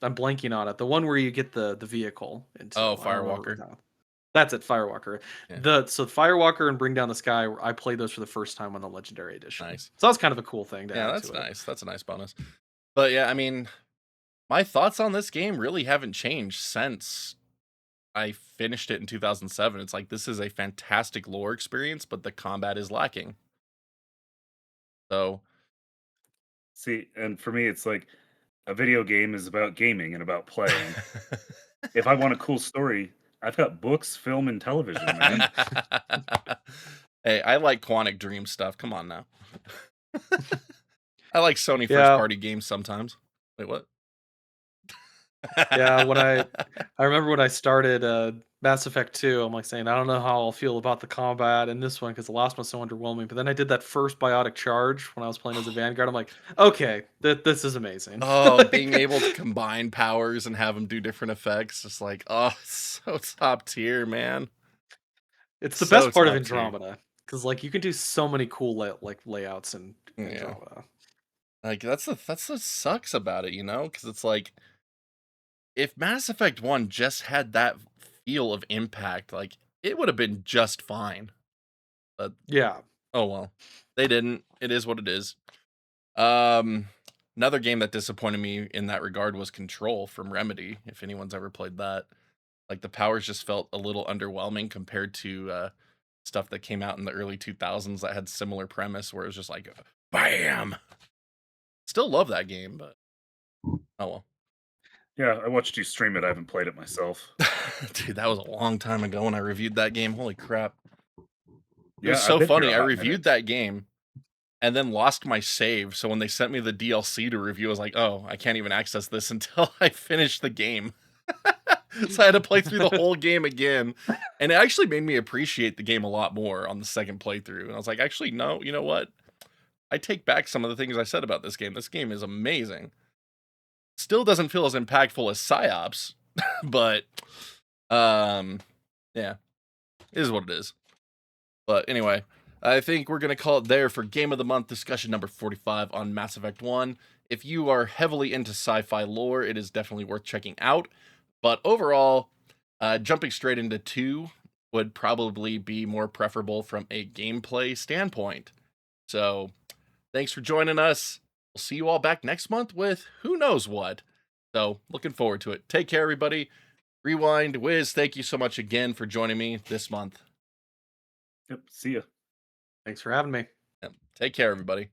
I'm blanking on it. The one where you get the vehicle into. Oh, I don't remember Firewalker. now. That's it, Firewalker. Yeah, So Firewalker and Bring Down the Sky, I played those for the first time on the Legendary Edition. nice. So that's kind of a cool thing to Yeah, add that's to it. nice. That's a nice bonus. But yeah, I mean, my thoughts on this game really haven't changed since I finished it in 2007. It's like this is a fantastic lore experience, but the combat is lacking. So, See, and for me, it's like a video game is about gaming and about playing. If I want a cool story, I've got books, film, and television, man. hey, I like Quantic Dream stuff. Come on now. I like Sony first Yeah, party games sometimes. Wait, what? yeah. I remember when I started Mass Effect 2, I'm like saying I don't know how I'll feel about the combat in this one because the last one's so underwhelming. But then I did that first biotic charge when I was playing as a Vanguard. I'm like, okay, this is amazing. Oh, being able to combine powers and have them do different effects, just like, oh, so top tier, man. It's the So best part of top tier. Andromeda because like you can do so many cool layouts in Yeah. Andromeda. Like that's what sucks about it, because it's like if Mass Effect 1 just had that feel of impact, like it would have been just fine. But Yeah, oh well. They didn't. It is what it is. Um Another game that disappointed me in that regard was Control from Remedy, if anyone's ever played that. Like the powers just felt a little underwhelming compared to stuff that came out in the early 2000s that had similar premise where it was just like bam. Still love that game, but oh well. Yeah, I watched you stream it. I haven't played it myself. Dude, that was a long time ago when I reviewed that game. Holy crap. It was Yeah, I've so been here funny. a I hot reviewed minute. that game and then lost my save. So when they sent me the DLC to review, I was like, oh, I can't even access this until I finish the game. So I had to play through the whole game again. And it actually made me appreciate the game a lot more on the second playthrough. And I was like, actually, no, you know what? I take back some of the things I said about this game. This game is amazing. Still doesn't feel as impactful as PsyOps, but yeah, it is what it is. But anyway, I think we're going to call it there for Game of the Month discussion number 45 on Mass Effect 1. If you are heavily into sci-fi lore, it is definitely worth checking out. But overall, jumping straight into 2 would probably be more preferable from a gameplay standpoint. So, thanks for joining us. We'll see you all back next month with who knows what. So, looking forward to it. Take care, everybody. Rewind, Wiz, thank you so much again for joining me this month. Yep, see ya. thanks for having me. Yep. Take care, everybody.